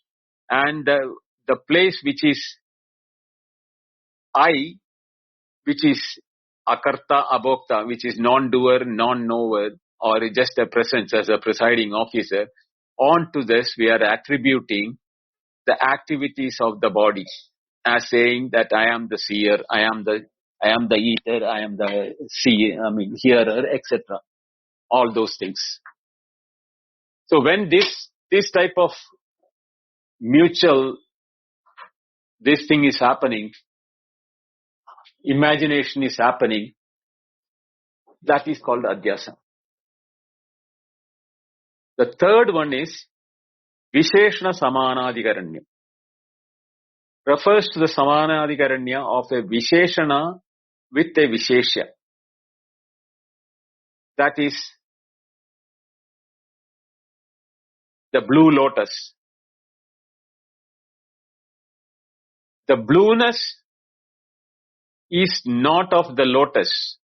and the place which is I, which is akarta abhokta, which is non-doer, non-knower, or just a presence as a presiding officer, onto this we are attributing the activities of the body as saying that I am the seer, I am the eater, I am the hearer, etc. All those things. So when this type of mutual, this thing is happening, imagination is happening, that is called adhyasa. The third one is Visheshana Samanadhikaranya. Refers to the Samanadhikaranya of a Visheshana with a Visheshya. That is the blue lotus. The blueness is not of the lotus.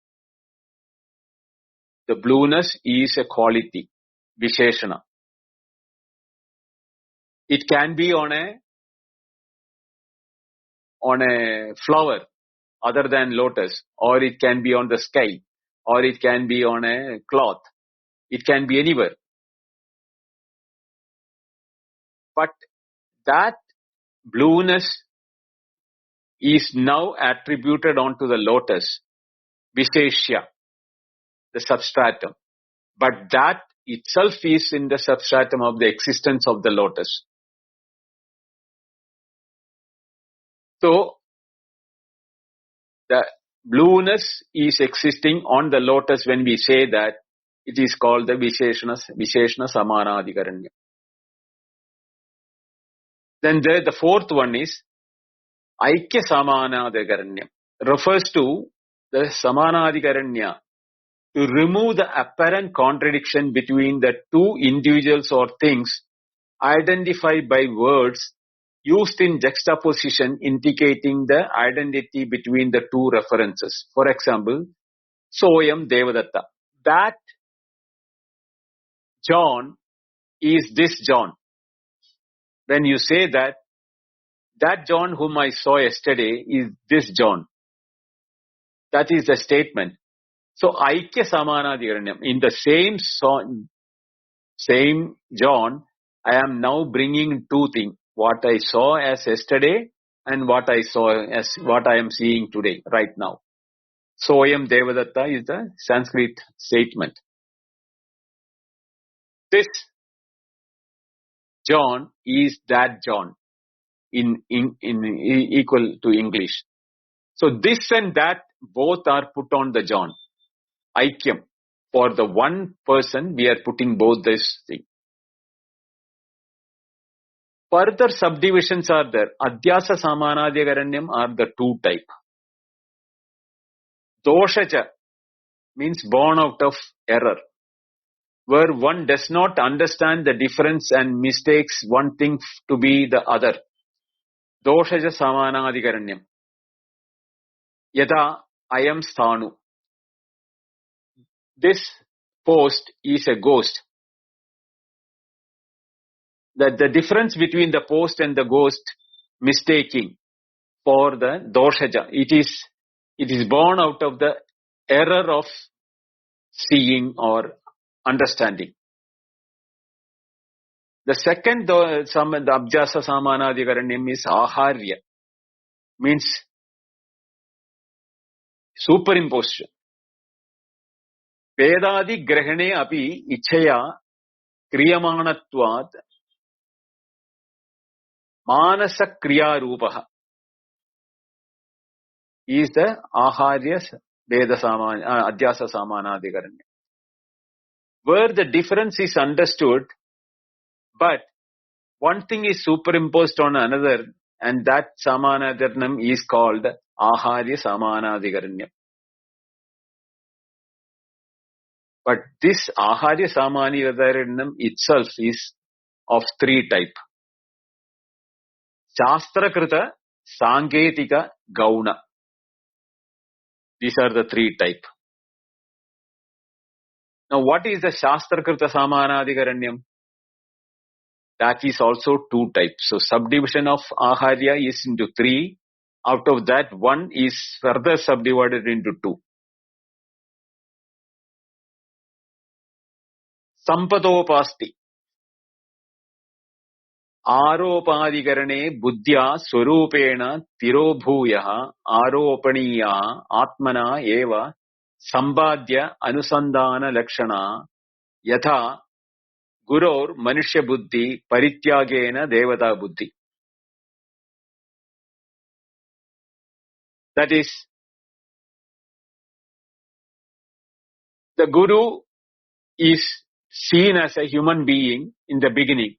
The blueness is a quality, Visheshana. It can be on a flower other than lotus, or it can be on the sky, or it can be on a cloth. It can be anywhere. But that blueness is now attributed onto the lotus, Visheshya, the substratum. But that itself is in the substratum of the existence of the lotus. So, the blueness is existing on the lotus when we say that it is called the Visheshana Samanadikaranya. Then the fourth one is Aikya Samanadikaranya. Refers to the Samanadikaranya to remove the apparent contradiction between the two individuals or things identified by words used in juxtaposition indicating the identity between the two references. For example, Soyam Devadatta. That John is this John. When you say that John whom I saw yesterday is this John. That is the statement. So, Aikya Samanadikaranyam. In the same John, I am now bringing two things. What I saw as yesterday and what I am seeing today, right now. Soyam Devadatta is the Sanskrit statement. This John is that John in equal to English. So this and that both are put on the John. Aikyam. For the one person, we are putting both this thing. Further subdivisions are there. Adhyasa Samanadikaranyam are the two type. Doshacha means born out of error, where one does not understand the difference and mistakes one thing to be the other. Doshaja Samanadikaranyam. Yada ayam sthanu. This post is a ghost. That the difference between the post and the ghost mistaking for the doshaja. It is born out of the error of seeing or understanding. The second, the Abjasa Samanadikaranyam is Aharya. Means superimposition. Vedadi grahane api ichaya kriyamanatvat manasa kriya rupaha is the Aharya Adhyasa Samanadikaranya. Where the difference is understood, but one thing is superimposed on another, and that Samanadikaranyam is called Aharya Samanadikaranya. But this Aharya Samanadikaranyam itself is of three type. Shastrakrita, Sanketika, Gauna. These are the three type. Now what is the Shastrakrita Samanadikaranyam? That is also two types. So subdivision of Aharya is into three. Out of that, one is further subdivided into two. Sampadopasti. Aropadikarane buddhya swarupena tirobhuyaha aropaniya atmana eva sambadya anusandana lakshana yatha guror manushya buddhi parityagena devata buddhi. That is, the guru is seen as a human being in the beginning.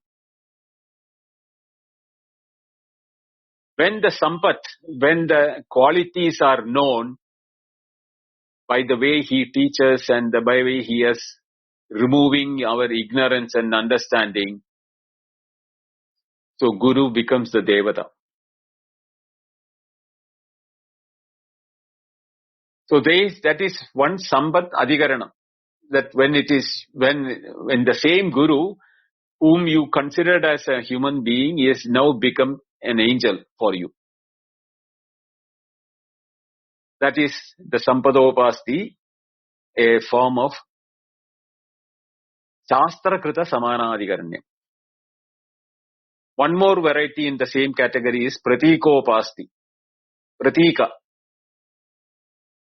When the sampat, when the qualities are known, by the way he teaches and by the way he is removing our ignorance and understanding. So Guru becomes the Devata. So that is one Sambat Adhikaranam. That when the same Guru whom you considered as a human being is now become an angel for you. That is the Sampadopasti, a form of Shastrakrita Samanadhikaranyam. One more variety in the same category is Pratikopasti. Pratika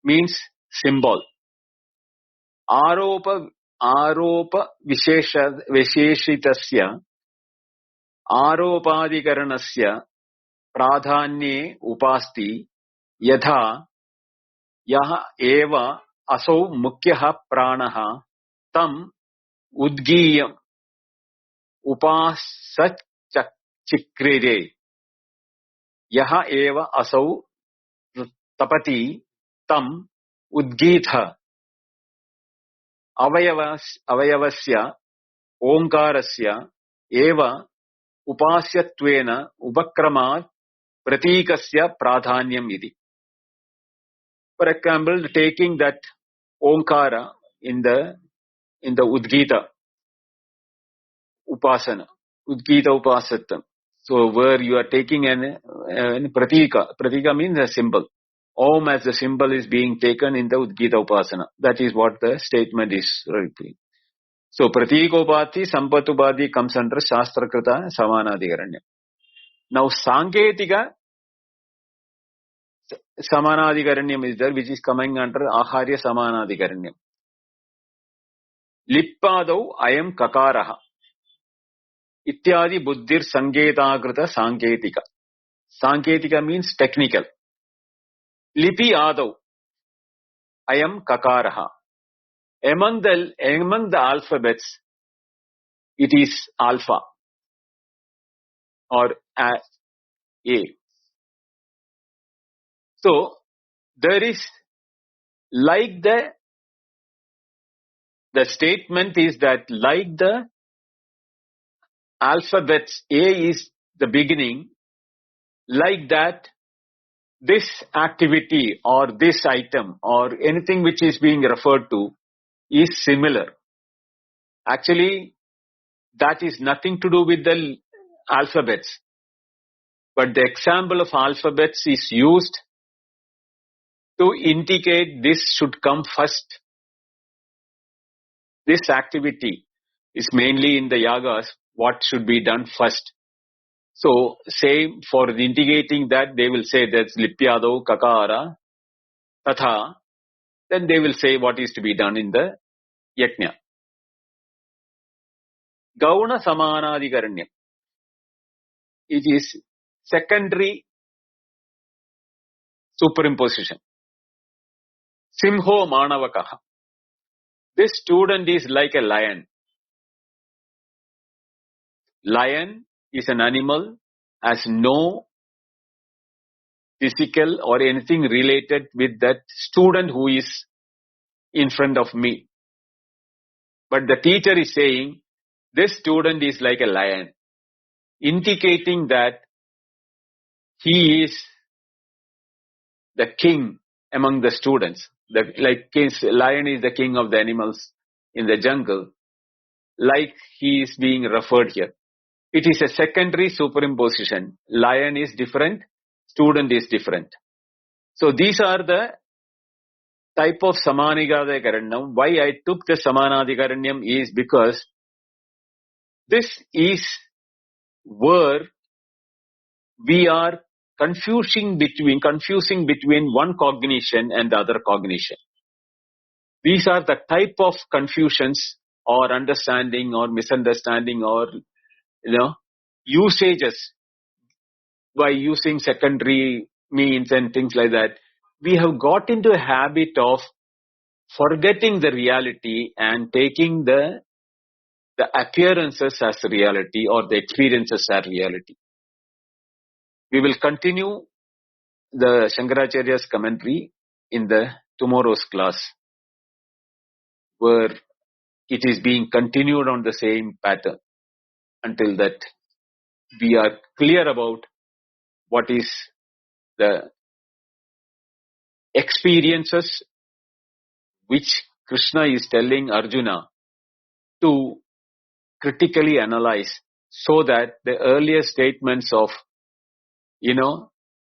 means symbol. Aropa Visheshitasya Aropadikaranasya Pradhanye Upasti Yatha Yaha Eva Asau Mukyaha Pranaha Tam Udgiyam Upasat Chikrire Yaha Eva Asau Tapati Tam Udgitha Avayavasya Omkarasya Eva Upasyatwena Upakramat Pratikasya Pradhanyam Iti. For example, taking that Omkara in the Udgita Upasana, Udgita Upasatam. So where you are taking an Pratika. Pratika means a symbol. Om as the symbol is being taken in the Udgita Upasana. That is what the statement is repeating. So Pratikopati, Sampatupati comes under Shastrakrita Samanadhikaranya. Now Sanketika Samanadhikaranyam is there, which is coming under Aharya Samanadhikaranyam. Lippadau ayam kakaraha. Ityadi buddhir Sanketakrita Sanketika. Sanketika means technical. Lipi adau ayam kakaraha. Among the alphabets, it is alpha or A. So there is like the statement is that like the alphabets, A is the beginning, like that this activity or this item or anything which is being referred to is similar. Actually, that is nothing to do with the alphabets. But the example of alphabets is used to indicate this should come first. This activity is mainly in the yagas, what should be done first. So, same for indicating that they will say that's Lipyado, Kakara, Tatha, then they will say what is to be done in the Yajna. Gauna Samanadhikaranyam. It is secondary superimposition. Simho Manavakaha. This student is like a lion. Lion is an animal, has no physical or anything related with that student who is in front of me. But the teacher is saying, this student is like a lion, indicating that he is the king among the students. Lion is the king of the animals in the jungle, like he is being referred here. It is a secondary superimposition. Lion is different, student is different. So these are the type of Samanadhikaranyam. Why I took the Samanadhikaranyam is because this is where we are confusing between one cognition and the other cognition. These are the type of confusions or understanding or misunderstanding or usages by using secondary means and things like that. We have got into a habit of forgetting the reality and taking the appearances as reality or the experiences as reality. We will continue the Shankaracharya's commentary in the tomorrow's class, where it is being continued on the same pattern until that we are clear about what is the experiences which Krishna is telling Arjuna to critically analyze, so that the earlier statements of,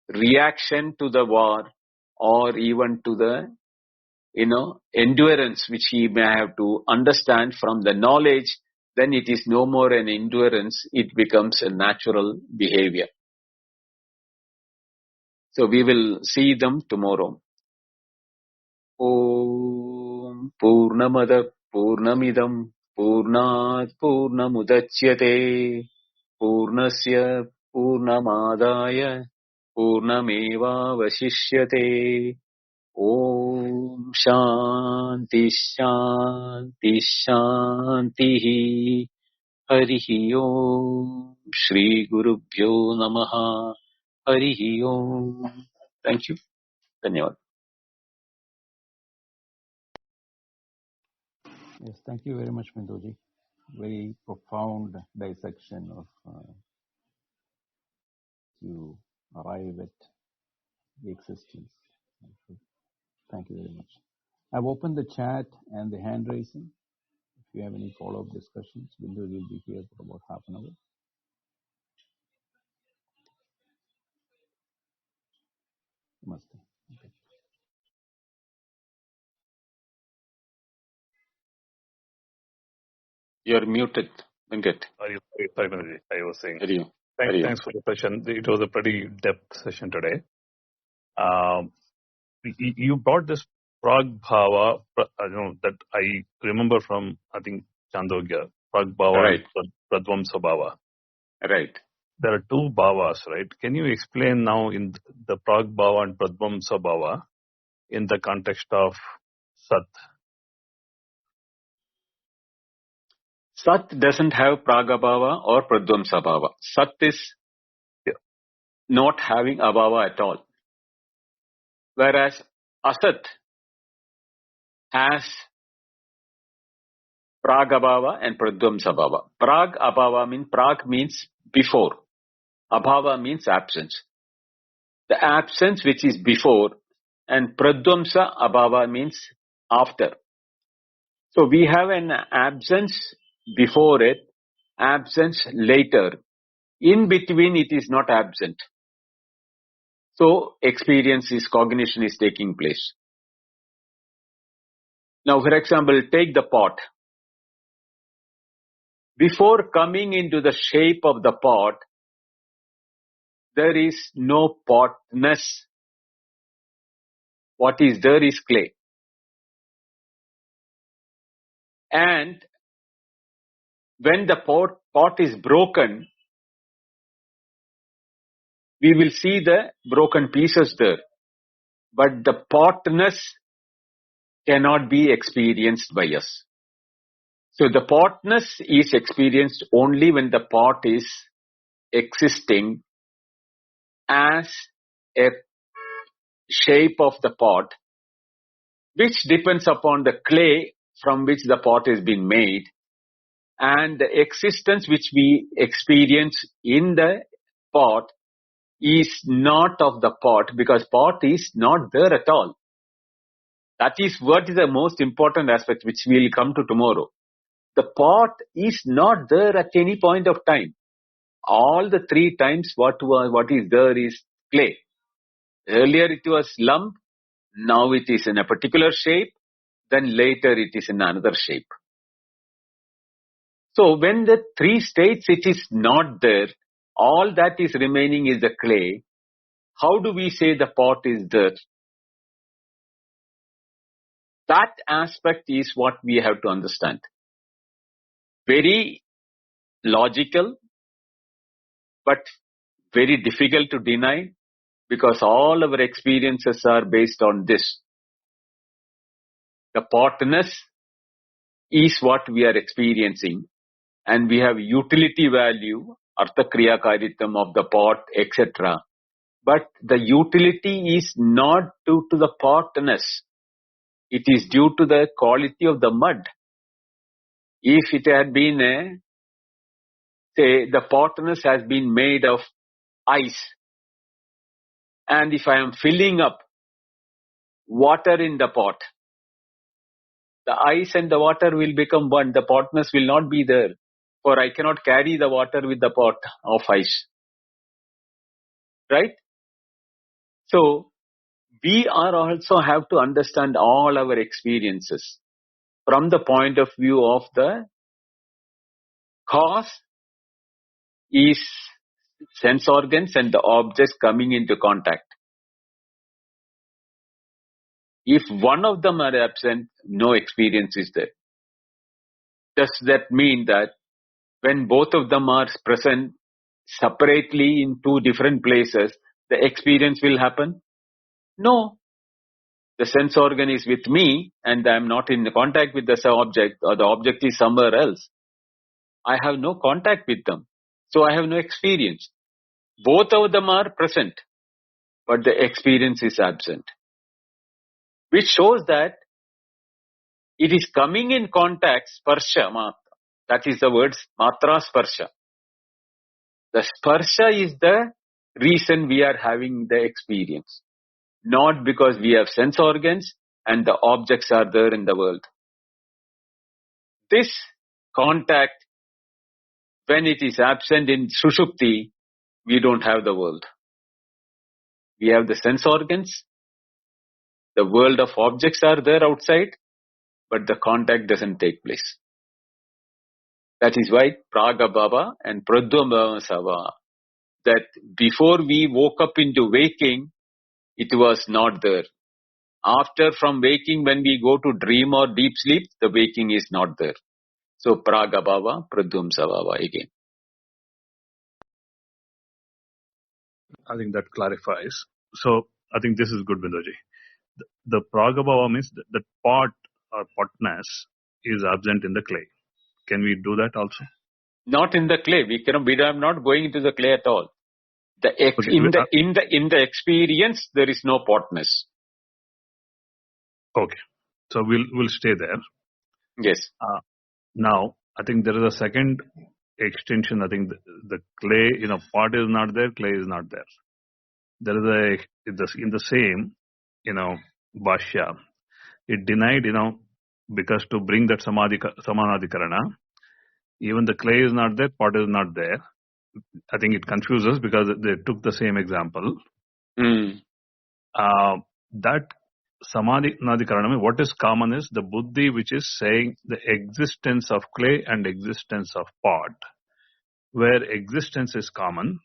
reaction to the war, or even to the, endurance, which he may have to understand from the knowledge, then it is no more an endurance, it becomes a natural behavior. So we will see them tomorrow. Om Purnamada Purnamidam Purnat Purnamudachyate Purnasya Purnamadaya Purnameva Vasishyate. Om Shanti Shanti Shanti. Harihi Om. Shri Gurubhyo Namaha. Harihi Om. Thank you. Dhanyavad. Yes, thank you very much, Binduji. Very profound dissection of you arrive at the existence. Thank you very much. I've opened the chat and the hand raising. If you have any follow-up discussions, Binduji will be here for about half an hour. Namaste. Okay. You're muted, Venkat. Sorry, Binduji. I was saying. Thanks for the session. It was a pretty depth session today. You brought this Prag Bhava, that I remember from, I think, Chandogya, Prag Bhava and Pradvamsa Bhava. Right. There are two Bhavas, right? Can you explain now in the Prag Bhava and Pradvamsa Bhava in the context of Sat? Sat doesn't have Pragabhava or Pradvamsa Bhava. Sat is not having Abhava at all. Whereas Asat has Pragabhava and Pradvamsa Bhava. Prag means before. Abhava means absence. The absence which is before, and Pradvamsa Abhava means after. So we have an absence before it, absence later. In between it is not absent. So cognition is taking place. Now, for example, take the pot. Before coming into the shape of the pot, there is no potness. What is there is clay. And when the pot is broken, we will see the broken pieces there. But the potness cannot be experienced by us. So the potness is experienced only when the pot is existing as a shape of the pot, which depends upon the clay from which the pot has been made, and the existence which we experience in the pot is not of the pot, because pot is not there at all. That is what is the most important aspect, which we will come to tomorrow. The pot is not there at any point of time. All the three times what is there is clay. Earlier it was lump, now it is in a particular shape, then later it is in another shape. So when the three states it is not there, all that is remaining is the clay. How do we say the pot is there? That aspect is what we have to understand. Very logical, but very difficult to deny, because all our experiences are based on this. The potness is what we are experiencing, and we have utility value, artha kriya karitam of the pot, etc. But the utility is not due to the potness. It is due to the quality of the mud. If it had been say the potness has been made of ice, and if I am filling up water in the pot, the ice and the water will become one. The potness will not be there, for I cannot carry the water with the pot of ice. Right? So, we are also have to understand all our experiences from the point of view of the cause is sense organs and the objects coming into contact. If one of them are absent, no experience is there. Does that mean that when both of them are present separately in two different places, the experience will happen? No. The sense organ is with me and I am not in contact with the object, or the object is somewhere else. I have no contact with them. So I have no experience. Both of them are present, but the experience is absent. Which shows that it is coming in contact, sparsha matra. That is the word matra sparsha. The sparsha is the reason we are having the experience. Not because we have sense organs and the objects are there in the world. This contact, when it is absent in Sushupti, we don't have the world. We have the sense organs. The world of objects are there outside, but the contact doesn't take place. That is why Pragabhava and Pradvamsava, that before we woke up into waking, it was not there. After from waking, when we go to dream or deep sleep, the waking is not there. So Pragabhava, Pradvamsava again. I think that clarifies. So I think this is good, Binduji. The Pragabhava means that pot or potness is absent in the clay. Can we do that also? Not in the clay. We are not going into the clay at all. In the experience, there is no potness. Okay. So we'll stay there. Yes. Now, I think there is a second extension. I think the clay, pot is not there, clay is not there. There is in the same, Bhashya, it denied, because to bring that Samanadikarana, even the clay is not there, pot is not there. I think it confuses because they took the same example. That Samadhi-Nadikarana, what is common is the buddhi which is saying the existence of clay and existence of pot, where existence is common,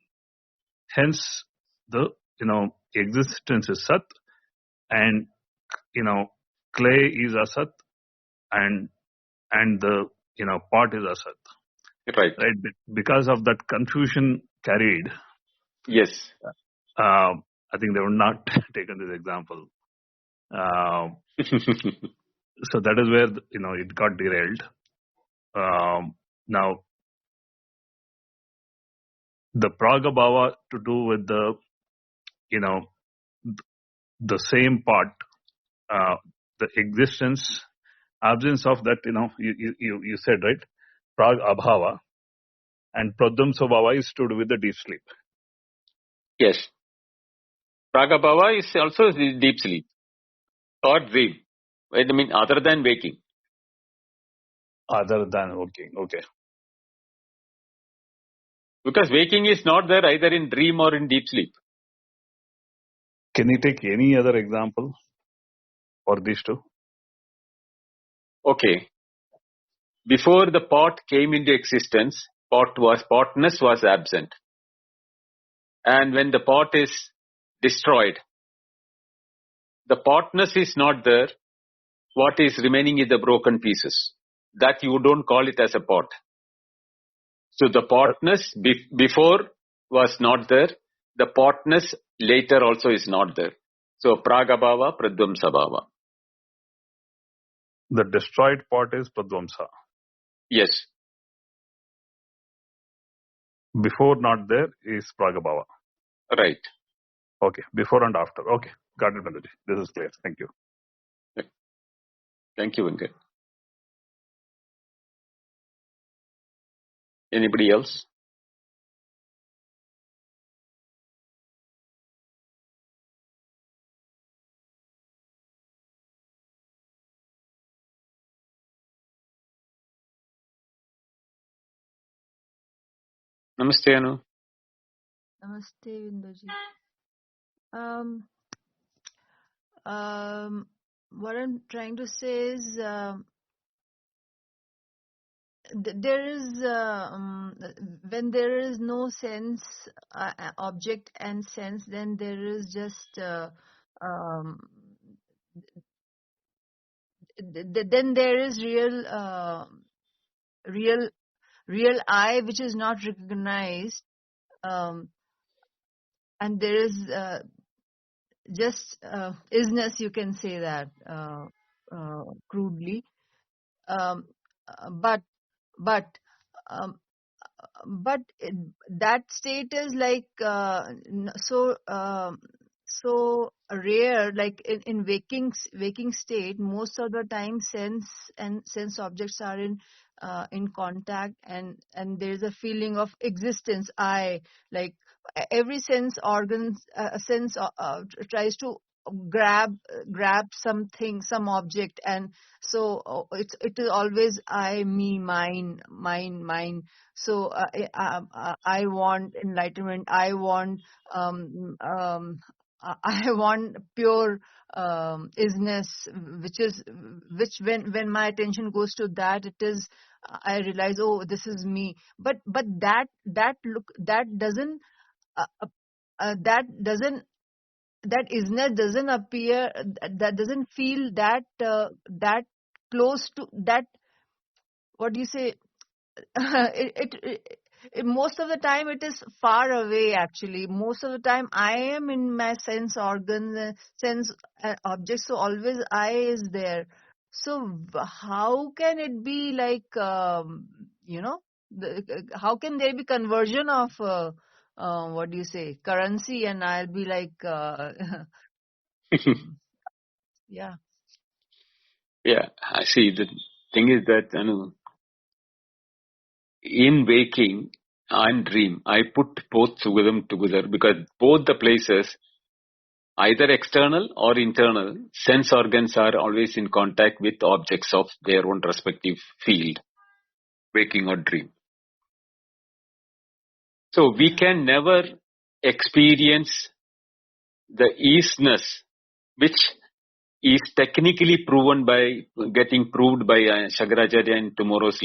hence the existence is Sat, and clay is Asat, and the pot is Asat. Right. Because of that confusion carried. Yes. I think they would not taken this example. So that is where it got derailed. Now the Pragabhava to do with the the same part, the existence, absence of that, you said, right? Prag-abhava, and Pradvamsabhava is to do with the deep sleep. Yes. Pragabhava is also deep sleep or dream. I mean, other than waking. Other than waking, okay. Because waking is not there either in dream or in deep sleep. Can you take any other example for these two? Okay. Before the pot came into existence, potness was absent. And when the pot is destroyed, the potness is not there. What is remaining is the broken pieces. That you don't call it as a pot. So the potness before was not there. The potness later also is not there. So Pragabhava, Pradvamsabhava. The destroyed pot is Pradvamsa. Yes. Before not there is Pragabhava. Right. Okay. Before and after. Okay. Got it, Binduji. This is clear. Thank you. Thank you, Venkat. Anybody else? Namaste, Anu. Namaste, Vindoji. What I'm trying to say is there is when there is no sense, object and sense, then there is just um, then there is real I which is not recognized, and there is just isness, you can say that crudely, um, but but um, that state is like so rare. Like in waking state, most of the time sense objects are in contact, and there is a feeling of existence. I like every sense organs sense tries to grab something, some object, and so it is always I, me, mine. So I want enlightenment. I want I want pure isness, which when my attention goes to that, it is I realize, oh, this is me. But that doesn't that isness doesn't appear, that doesn't feel that close to that. What do you say? Most of the time it is far away. Actually, most of the time I am in my sense organs, sense objects, so always I is there. So how can it be like how can there be conversion of what do you say, currency, and I'll be like yeah. Yeah, I see. The thing is that, Anu, in waking and dream, I put both together because both the places, either external or internal, sense organs are always in contact with objects of their own respective field, waking or dream. So we can never experience the easiness, which is technically getting proved by Shankarajarya in tomorrow's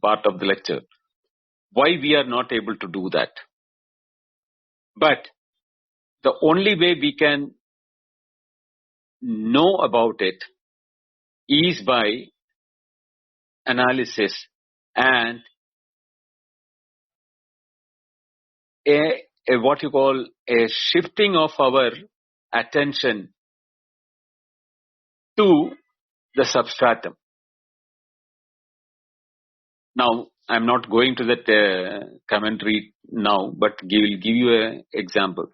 part of the lecture. Why we are not able to do that? But the only way we can know about it is by analysis and what you call a shifting of our attention to the substratum. Now, I'm not going to that commentary now, but will give you an example.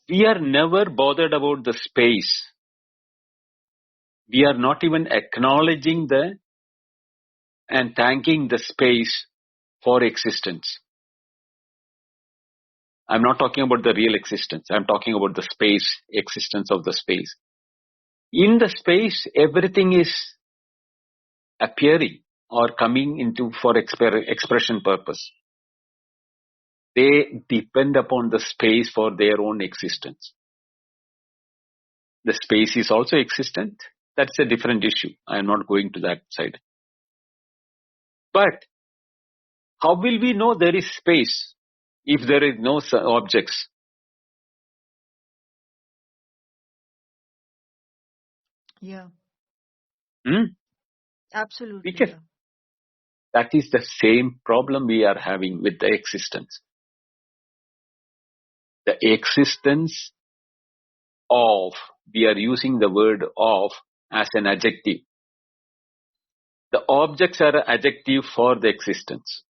We are never bothered about the space. We are not even acknowledging and thanking the space for existence. I'm not talking about the real existence. I'm talking about the space, existence of the space. In the space, everything is appearing or coming into for expression purpose. They depend upon the space for their own existence. The space is also existent. That's a different issue. I'm not going to that side. But how will we know there is space if there is no objects? Yeah. Hmm? Absolutely. Yeah. That is the same problem we are having with the existence. The existence of, we are using the word of as an adjective. The objects are an adjective for the existence.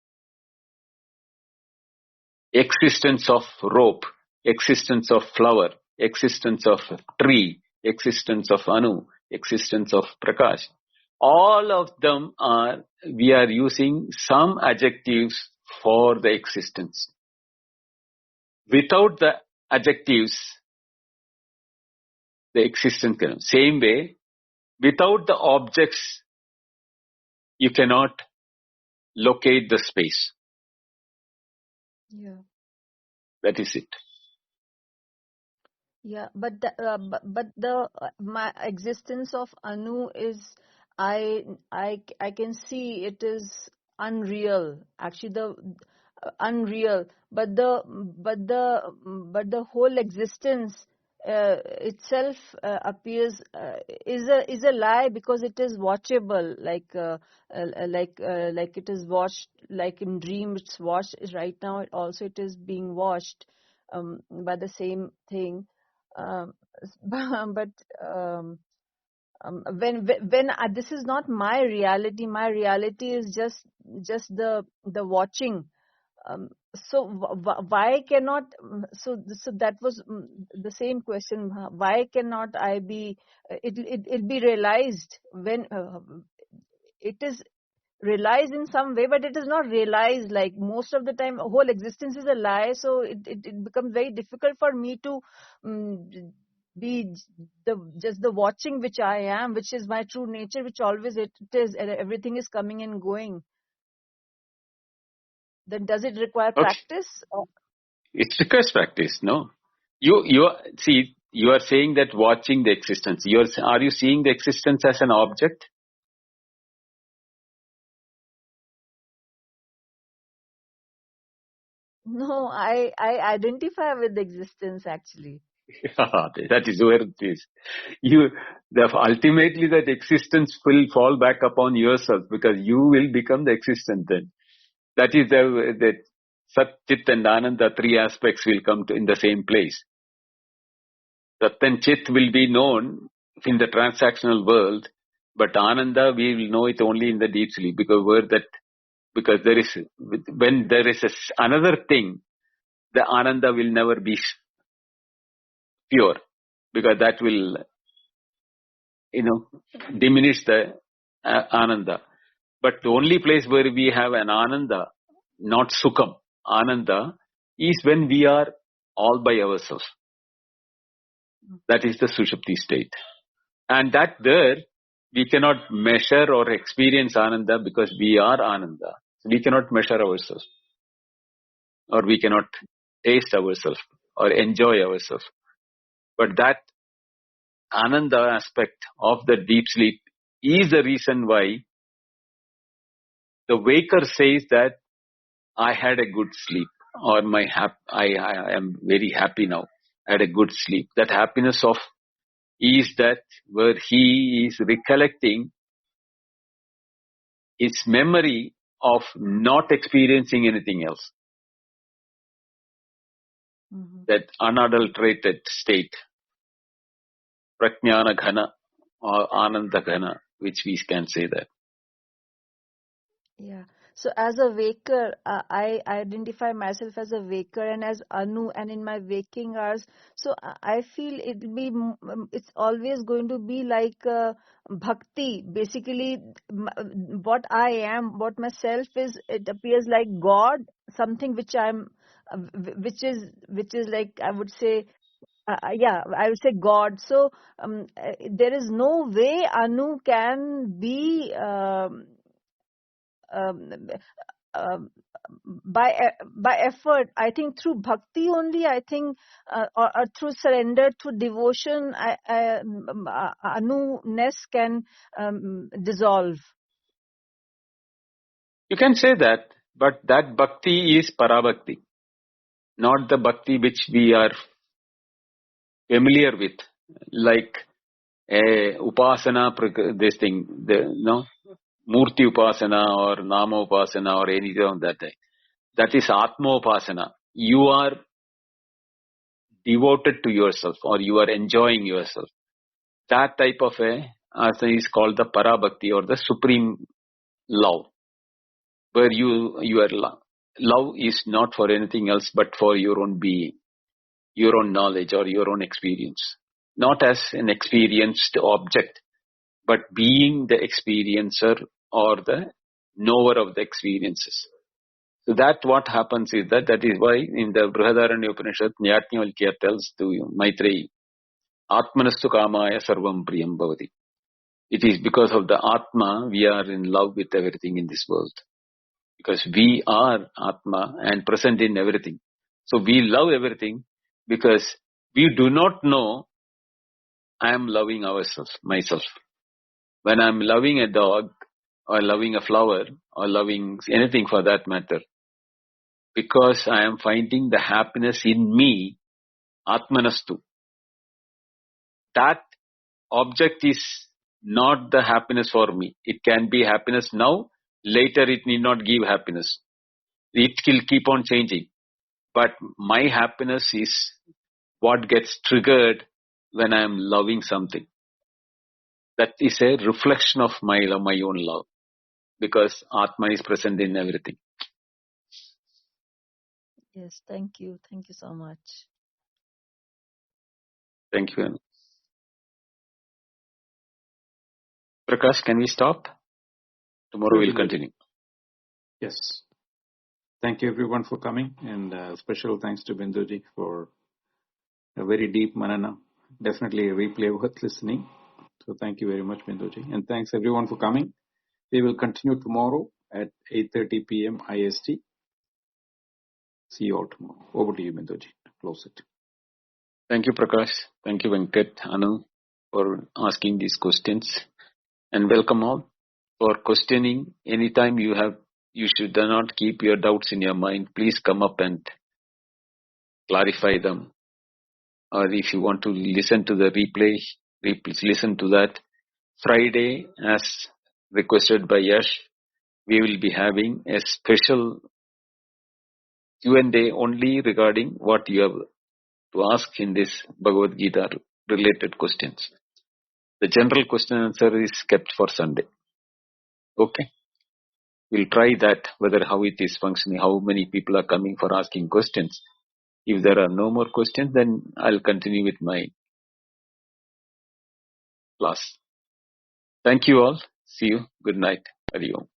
Existence of rope, existence of flower, existence of tree, existence of Anu, existence of Prakash. All of them we are using some adjectives for the existence. Without the adjectives, the existence cannot. Same way, without the objects, you cannot locate the space. Yeah. That is it. Yeah, but my existence of Anu is, I can see it is unreal. Actually, the unreal, but the whole existence itself appears is a lie, because it is watchable, like it is watched, like in dream it's watched. Right now it is being watched by the same thing. um, but when this is not my reality. My reality is just the watching. So why cannot, so that was the same question. Why cannot I be, it'll be realized when it is realized in some way, but it is not realized. Like most of the time, whole existence is a lie, so it becomes very difficult for me to be just the watching which I am, which is my true nature, which always it is, and everything is coming and going. Then does it require Okay. practice? It requires practice, no? You see, you are saying that watching the existence. Are you seeing the existence as an object? No, I identify with existence actually. That is where it is. Ultimately that existence will fall back upon yourself, because you will become the existence then. That is the Sat, Chit and Ananda, three aspects will come in the same place. Sat and Chit will be known in the transactional world, but Ananda we will know it only in the deep sleep, because when there is another thing, the Ananda will never be pure, because that will diminish the Ananda. But the only place where we have an Ananda, not Sukham, Ananda, is when we are all by ourselves. That is the Sushupti state. And that there, we cannot measure or experience Ananda, because we are Ananda. We cannot measure ourselves, or we cannot taste ourselves or enjoy ourselves. But that Ananda aspect of the deep sleep is the reason why the waker says that I had a good sleep, or I am very happy now. I had a good sleep. That happiness is that where he is recollecting its memory of not experiencing anything else. Mm-hmm. That unadulterated state, Prajnana Ghana or Ananda Ghana, which we can say that. Yeah. So as a waker, I identify myself as a waker and as Anu, and in my waking hours. So I feel it's always going to be like bhakti. Basically, what I am, what myself is, it appears like God, something which which is like, I would say, I would say God. So there is no way Anu can be. Um, um, by effort. I think through bhakti only. I think, or through surrender, through devotion, anu-ness can dissolve. You can say that, but that bhakti is parabhakti, not the bhakti which we are familiar with, like upasana, this thing, murti upasana or nama upasana or anything of that type. That is atma upasana. You are devoted to yourself, or you are enjoying yourself. That type of asana is called the parabhakti, or the supreme love, where your love is not for anything else but for your own being, your own knowledge or your own experience, not as an experienced object, but being the experiencer or the knower of the experiences. So that what happens is that is why in the Brihadaranya Upanishad, Yajnavalkya tells to Maitreyi, Atmanastu Kamaya Sarvam Priyam Bhavati. It is because of the Atma we are in love with everything in this world. Because we are Atma and present in everything. So we love everything because we do not know I am loving myself. When I am loving a dog or loving a flower or loving anything for that matter, because I am finding the happiness in me, Atmanastu. That object is not the happiness for me. It can be happiness now, later it need not give happiness. It will keep on changing. But my happiness is what gets triggered when I am loving something. That is a reflection of my own love. Because Atma is present in everything. Yes, thank you. Thank you so much. Thank you. Prakash, can we stop? Tomorrow Sure, we'll Bindu. continue. Yes. Thank you everyone for coming, and special thanks to Binduji for a very deep manana. Definitely a replay worth listening. So thank you very much, Binduji. And thanks everyone for coming. We will continue tomorrow at 8:30 p.m. IST. See you all tomorrow. Over to you, Binduji, to close it. Thank you, Prakash. Thank you, Venkat, Anu, for asking these questions. And welcome all for questioning. Anytime you should not keep your doubts in your mind. Please come up and clarify them. Or if you want to listen to the replay, listen to that. Friday, as requested by Yash, we will be having a special Q&A only regarding what you have to ask in this Bhagavad Gita related questions. The general question answer is kept for Sunday. Okay. We'll try that, whether how it is functioning, how many people are coming for asking questions. If there are no more questions, then I'll continue with my class. Thank you all. See you. Good night. Hari Om.